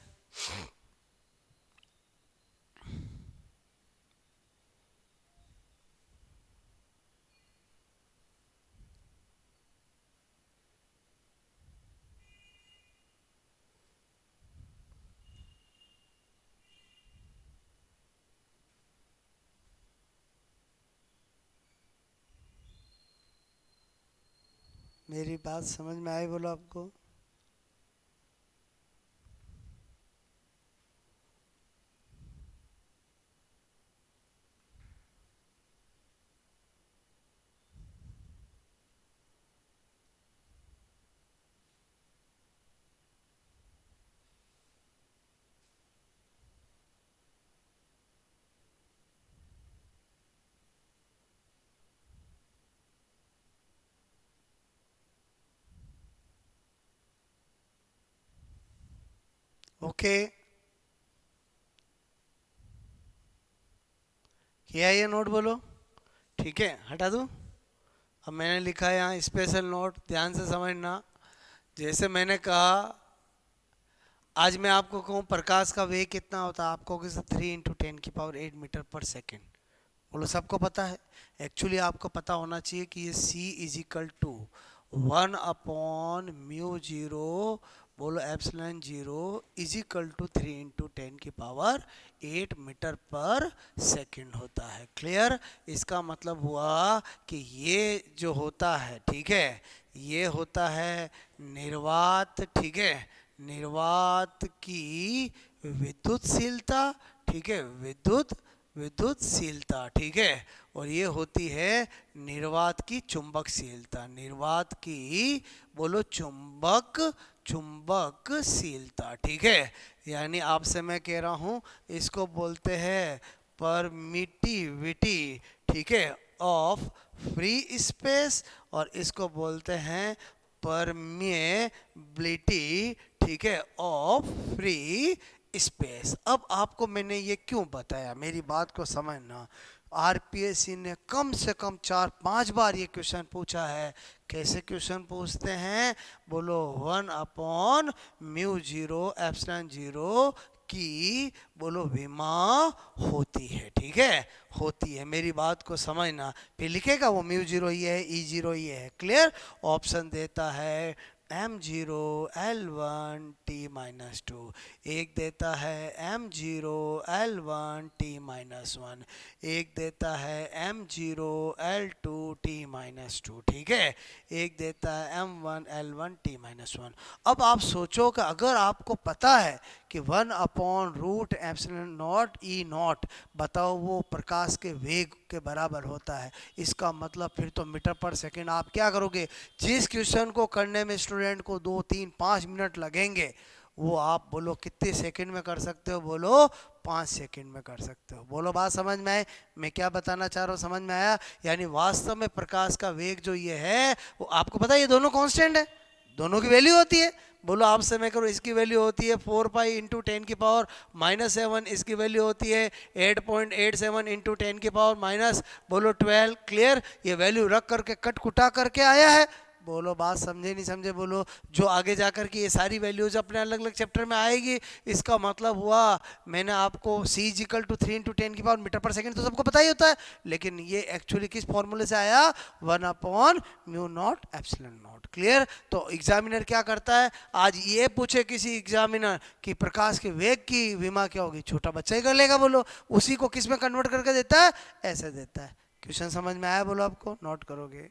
Speaker 1: मेरी बात समझ में आई? बोलो आपको। ओके, किया ये नोट? बोलो। ठीक है, हटा दूँ? अब मैंने लिखा है यहाँ स्पेशल नोट, ध्यान से समझना। जैसे मैंने कहा, आज मैं आपको कहूँ प्रकाश का वेग कितना होता है, आपको किसी 3 × 10⁸ बोलो, सबको पता है? एक्चुअली आपको पता होना चाहिए कि ये C = 1/μ0, बोलो एप्सिलॉन 0 = 3 × 10⁸ होता है। क्लियर? इसका मतलब हुआ कि ये जो होता है, ठीक है, ये होता है निर्वात, ठीक है, निर्वात की विद्युतशीलता, ठीक है, विद्युतशीलता, ठीक है, और ये होती है निर्वात की चुंबकशीलता, निर्वात की, बोलो चुंबकशीलता, ठीक है। यानी आपसे मैं कह रहा हूँ, इसको बोलते हैं परमिटिविटी, ठीक है, ऑफ फ्री स्पेस, और इसको बोलते हैं परमिएबिलिटी, ठीक है, ऑफ फ्री स्पेस। अब आपको मैंने ये क्यों बताया, मेरी बात को समझना। आरपीएससी ने कम से कम 4-5 बार ये क्वेश्चन पूछा है। कैसे क्वेश्चन पूछते हैं? बोलो, 1/μ0 की, बोलो, विमा होती है, ठीक है, होती है। मेरी बात को समझना। फिर लिखेगा वो μ0 ही है, E0 ही है। क्लियर? ऑप्शन देता है m0 L1 T-2, एक देता है m0 L1 T-1, एक देता है m0 L2 T-2, ठीक है, एक देता है m1 L1 T-1। अब आप सोचो कि अगर आपको पता है कि 1/√ε0 बताओ वो प्रकाश के वेग के बराबर होता है, इसका मतलब फिर तो मीटर/सेकंड। आप क्या करोगे? जिस क्वेश्चन को करने में स्टूडेंट को 2, 3, 5 मिनट लगेंगे, वो आप बोलो कितने सेकंड में कर सकते हो? बोलो 5 सेकंड में कर सकते हो। बोलो, बात समझ में आए? मैं क्या बताना चाह रहा हूँ, समझ में आया? यानी वास्तव में प्रकाश का वेग जो ये है, वो आपको पता है ये दोनों कांस्टेंट है, दोनों की वैल्यू होती है। बोलो, आपसे मैं करूँ, इसकी वैल्यू होती है 4π × 10⁻⁻7, इसकी वैल्यू होती है 8.87 × 10⁻⁻, बोलो 12। क्लियर? ये वैल्यू रख करके कट कुटा करके आया है, बोलो बात समझे नहीं समझे बोलो। जो आगे जाकर के ये सारी वैल्यूज अपने अलग अलग चैप्टर में आएगी, इसका मतलब हुआ मैंने आपको c इज इक्वल टू 3 × 10⁻⁰ तो सबको पता ही होता है, लेकिन ये एक्चुअली किस फॉर्मूले से आया, 1/μ0 क्लियर। तो एग्जामिनर क्या करता है, आज ये पूछे किसी एग्जामिनर कि प्रकाश के वेग की विमा क्या होगी, छोटा बच्चा ही कर लेगा बोलो, उसी को किस में कन्वर्ट करके देता है, ऐसे देता है। क्वेश्चन समझ में आया बोलो, आपको नोट करोगे।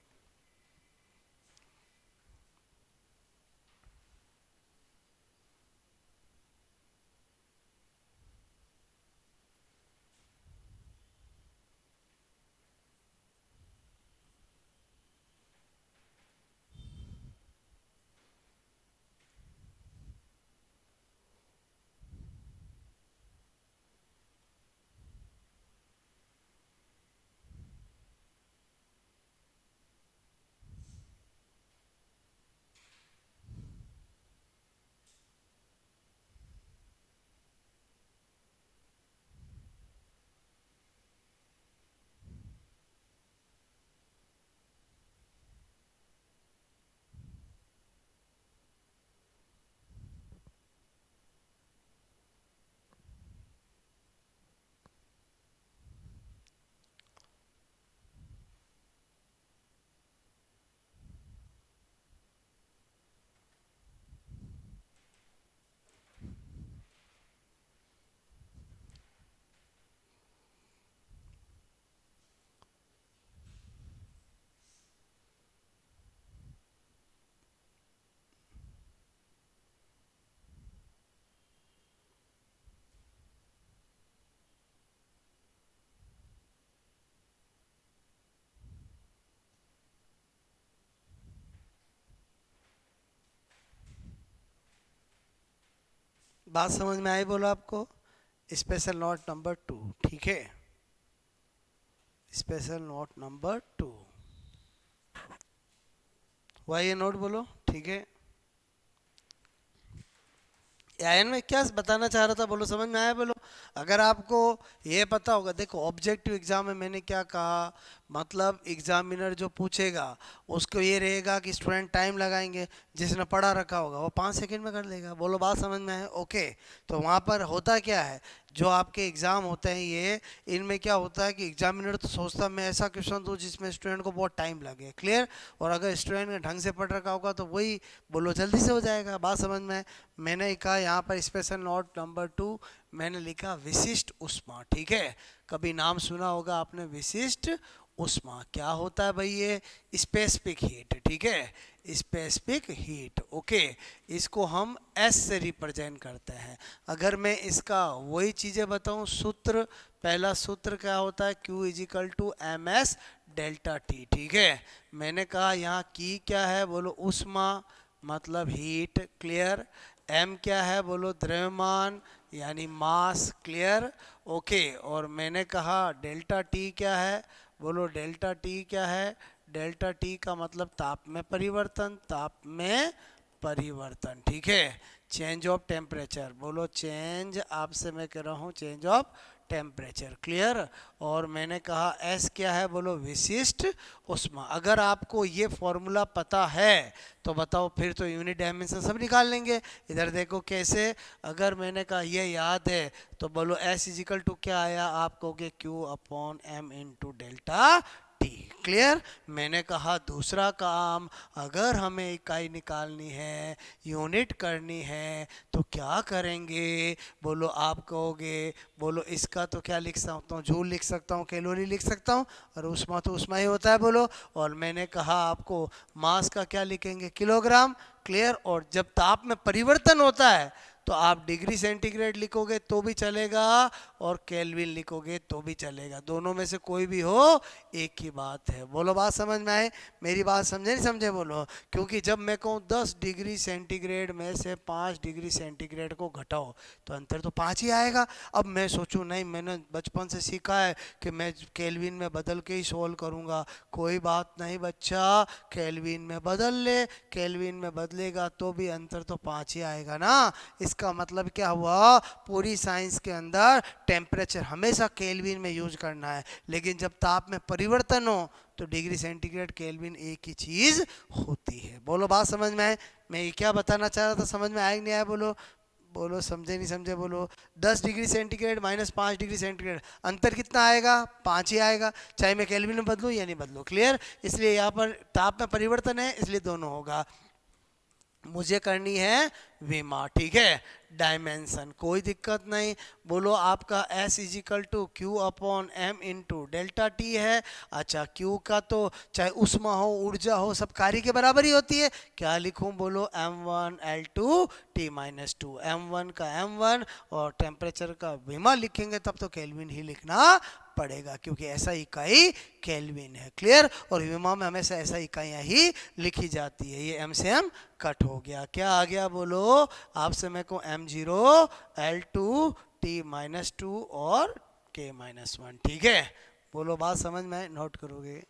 Speaker 1: बात समझ में आई बोलो आपको। स्पेशल नोट नंबर 2, ठीक है, स्पेशल नोट नंबर 2, वही ये नोट बोलो, ठीक है। आयन में क्या बताना चाह रहा था बोलो, समझ में आया बोलो। अगर आपको ये पता होगा, देखो ऑब्जेक्टिव एग्जाम में मैंने क्या कहा, मतलब एग्जामिनर जो पूछेगा उसको ये रहेगा कि स्टूडेंट टाइम लगाएंगे, जिसने पढ़ा रखा होगा वो 5 सेकंड में कर लेगा, बोलो बात समझ में है, ओके। तो वहाँ पर होता क्या है, जो आपके एग्ज़ाम होते हैं ये, इनमें क्या होता है कि एग्जामिनर तो सोचता है मैं ऐसा क्वेश्चन दूँ जिसमें स्टूडेंट को बहुत टाइम लगे, क्लियर। और अगर स्टूडेंट ने ढंग से पढ़ रखा होगा तो वही बोलो जल्दी से हो जाएगा, बात समझ में है। मैंने कहा यहाँ पर स्पेशल नोट नंबर 2 मैंने लिखा विशिष्ट ऊष्मा, ठीक है। कभी नाम सुना होगा आपने विशिष्ट ऊष्मा, क्या होता है भाई, ये स्पेसिफिक हीट, ठीक है, स्पेसिफिक हीट, ओके। इसको हम एस से रिप्रेजेंट करते हैं। अगर मैं इसका वही चीज़ें बताऊं, सूत्र, पहला सूत्र क्या होता है, Q is equal to m s delta t, ठीक है। मैंने कहा यहाँ की क्या है बोलो, ऊष्मा मतलब हीट, क्लियर। एम क्या है बोलो, द्रव्यमान यानी मास, क्लियर, ओके। और मैंने कहा डेल्टा टी क्या है बोलो, डेल्टा टी क्या है, डेल्टा टी का मतलब ताप में परिवर्तन, ताप में परिवर्तन, ठीक है। चेंज ऑफ टेम्परेचर बोलो, चेंज, आपसे मैं कह रहा हूँ चेंज ऑफ टेम्परेचर, क्लियर। और मैंने कहा एस क्या है बोलो, विशिष्ट ऊष्मा। अगर आपको ये फॉर्मूला पता है तो बताओ, फिर तो यूनिट डायमेंशन सब निकाल लेंगे। इधर देखो कैसे, अगर मैंने कहा ये याद है तो बोलो एस इजिकल टू क्या आया, आप कहोगे Q/m into delta T, clear. मैंने कहा दूसरा काम, अगर हमें इकाई निकालनी है, यूनिट करनी है, तो क्या करेंगे बोलो, आप कहोगे बोलो इसका तो क्या लिख सकता हूँ, जूल लिख सकता हूँ, कैलोरी लिख सकता हूँ, और ऊष्मा तो ऊष्मा ही होता है बोलो। और मैंने कहा आपको मास का क्या लिखेंगे, किलोग्राम, क्लियर। और जब ताप में परिवर्तन होता है तो आप डिग्री सेंटीग्रेड लिखोगे तो भी चलेगा, और केल्विन लिखोगे तो भी चलेगा, दोनों में से कोई भी हो एक ही बात है, बोलो बात समझ में आए, मेरी बात समझे नहीं समझे बोलो। क्योंकि जब मैं कहूँ 10 डिग्री सेंटीग्रेड में से 5 डिग्री सेंटीग्रेड को घटाओ तो अंतर तो 5 ही आएगा। अब मैं सोचूं नहीं, मैंने बचपन से सीखा है कि मैं केल्विन में बदल के ही सोल्व करूँगा, कोई बात नहीं बच्चा, केल्विन में बदल ले, केल्विन में बदलेगा तो भी अंतर तो 5 ही आएगा ना। इसका मतलब क्या हुआ, पूरी साइंस के अंदर टेम्परेचर हमेशा केल्विन में यूज करना है, लेकिन जब ताप में परिवर्तन हो तो डिग्री सेंटीग्रेड केल्विन एक ही चीज होती है। बोलो बात समझ में आए? मैं ये क्या बताना चाह रहा था, समझ में आया कि नहीं आया? बोलो बोलो, समझे नहीं समझे? बोलो 10 degree centigrade minus 5 degree centigrade, अंतर कितना आएगा? 5 ही आएगा, चाहे मैं केल्विन में बदलूं या नहीं बदलूं। क्लियर? इसलिए यहाँ पर ताप में परिवर्तन है, इसलिए दोनों होगा। मुझे करनी है विमा, ठीक है, डायमेंशन, कोई दिक्कत नहीं। बोलो आपका S equal to q upon m into delta t है। अच्छा, क्यू का तो चाहे उष्मा हो, ऊर्जा हो, सब कार्य के बराबर ही होती है। क्या लिखूं? बोलो M1 L2 T minus 2, M1 का M1 और टेम्परेचर का विमा लिखेंगे तब तो केल्विन ही लिखना पड़ेगा, क्योंकि ऐसा इकाई केल्विन है। क्लियर? और विमा में हमेशा ऐसा इकाइयाँ ही लिखी जाती है। ये M से M कट हो गया, क्या आ गया? बोलो आपसे मेरे को M0 L2 T माइनस 2 और K माइनस 1, ठीक है? बोलो बात समझ में? नोट करोगे?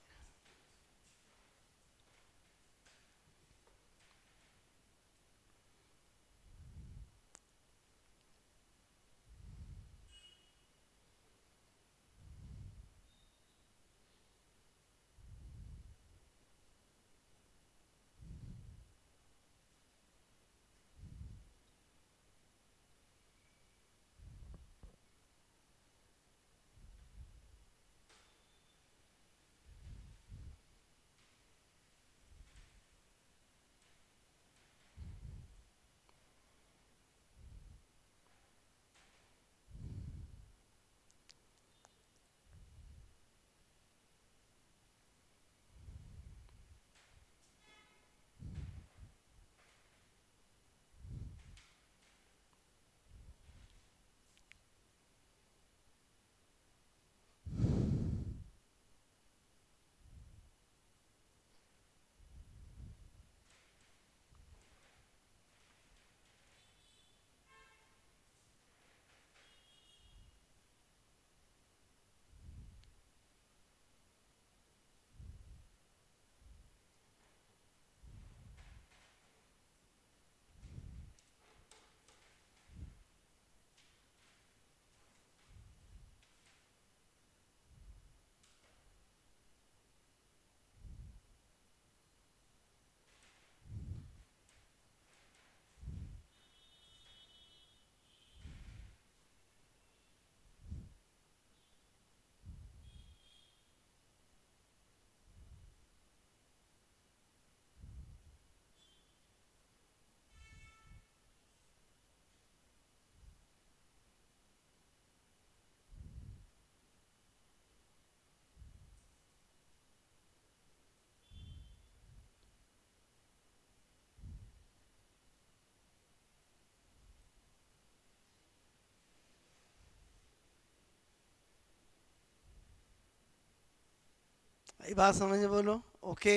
Speaker 1: ये बात समझ में? बोलो ओके।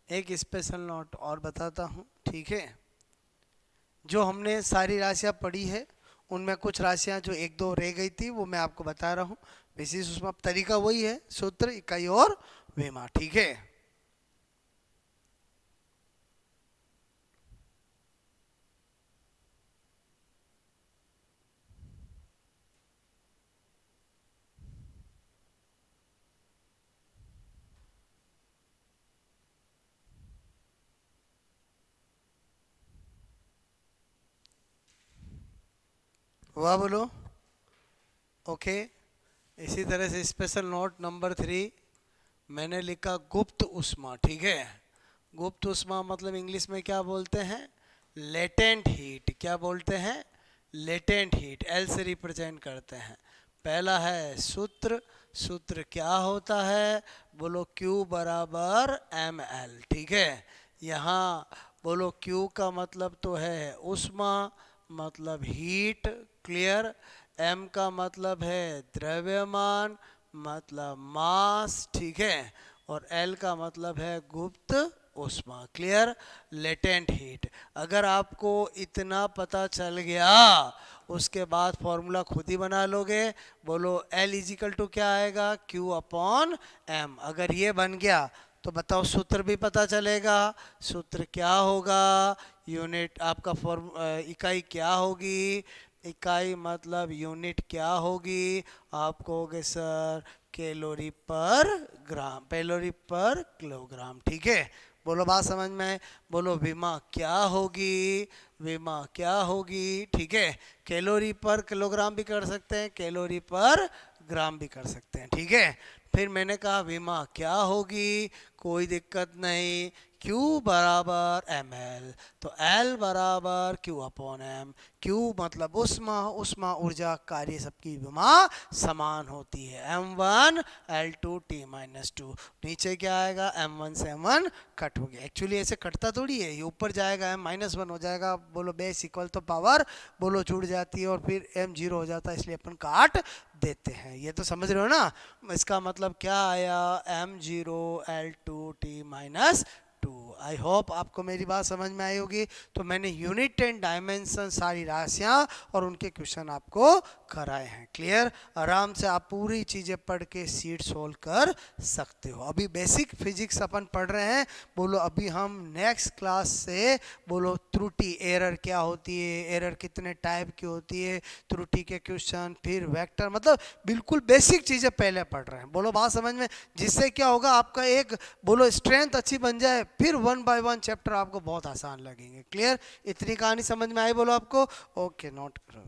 Speaker 1: एक स्पेशल नोट और बताता हूँ, ठीक है? जो हमने सारी राशियाँ पढ़ी है उनमें कुछ राशियाँ जो एक दो रह गई थी वो मैं आपको बता रहा हूँ। विशेष उसमें तरीका वही है, सूत्र, इकाई और विमा, ठीक है? हुआ? बोलो ओके। इसी तरह से स्पेशल नोट नंबर 3 मैंने लिखा गुप्त उष्मा, ठीक है? गुप्त उष्मा मतलब इंग्लिश में क्या बोलते हैं? Latent heat. क्या बोलते हैं? Latent heat. एल से रिप्रेजेंट करते हैं। पहला है सूत्र। सूत्र क्या होता है? बोलो Q बराबर ml, ठीक है? यहाँ बोलो Q का मतलब तो है उष्मा, मतलब हीट, क्लियर? M का मतलब है द्रव्यमान, मतलब मास, ठीक है? और L का मतलब है गुप्त उष्मा, क्लियर? Latent heat. अगर आपको इतना पता चल गया उसके बाद फॉर्मूला खुद ही बना लोगे। बोलो L इजिकल टू क्या आएगा? Q upon M। अगर ये बन गया तो बताओ सूत्र भी पता चलेगा। सूत्र क्या होगा? यूनिट आपका फॉर्म इकाई क्या होगी? इकाई मतलब यूनिट क्या होगी? आप कहोगे सर कैलोरी पर ग्राम, कैलोरी पर किलोग्राम। ठीक है, बोलो बात समझ में आए? बोलो विमा क्या होगी? विमा क्या होगी? ठीक है, कैलोरी पर किलोग्राम भी कर सकते हैं, कैलोरी पर ग्राम भी कर सकते हैं। ठीक है, फिर मैंने कहा विमा क्या होगी? कोई दिक्कत नहीं, Q बराबर ml, तो L बराबर Q अपॉन m। Q मतलब उष्मा, उष्मा ऊर्जा कार्य सबकी विमा समान होती है, m1 L2 T माइनस 2। नीचे क्या आएगा? m1 से m1 कट हो गया। एक्चुअली ऐसे कटता थोड़ी है, ये ऊपर जाएगा m माइनस 1 हो जाएगा, बोलो बेस इक्वल तो पावर, बोलो जुड़ जाती है और फिर m जीरो हो जाता है, इसलिए अपन काट देते हैं। ये तो समझ रहे हो ना? इसका मतलब क्या आया? m0 L2 T minus 2। I hope आपको मेरी बात समझ में आई होगी। तो मैंने यूनिट एंड डायमेंशन सारी राशियां और उनके क्वेश्चन आपको कराए हैं। क्लियर? आराम से आप पूरी चीज़ें पढ़ के सीट सोल्व कर सकते हो। अभी बेसिक फिजिक्स अपन पढ़ रहे हैं। बोलो अभी हम नेक्स्ट क्लास से बोलो त्रुटि, एरर क्या होती है, एरर कितने टाइप की होती है, त्रुटि के क्वेश्चन, फिर वेक्टर, मतलब बिल्कुल बेसिक चीज़ें पहले पढ़ रहे हैं। बोलो बात समझ में? जिससे क्या होगा, आपका एक बोलो स्ट्रेंथ अच्छी बन जाए, फिर 1 बाय 1 चैप्टर आपको बहुत आसान लगेंगे। क्लियर? इतनी कहानी समझ में आई? बोलो आपको ओके, नोट करो।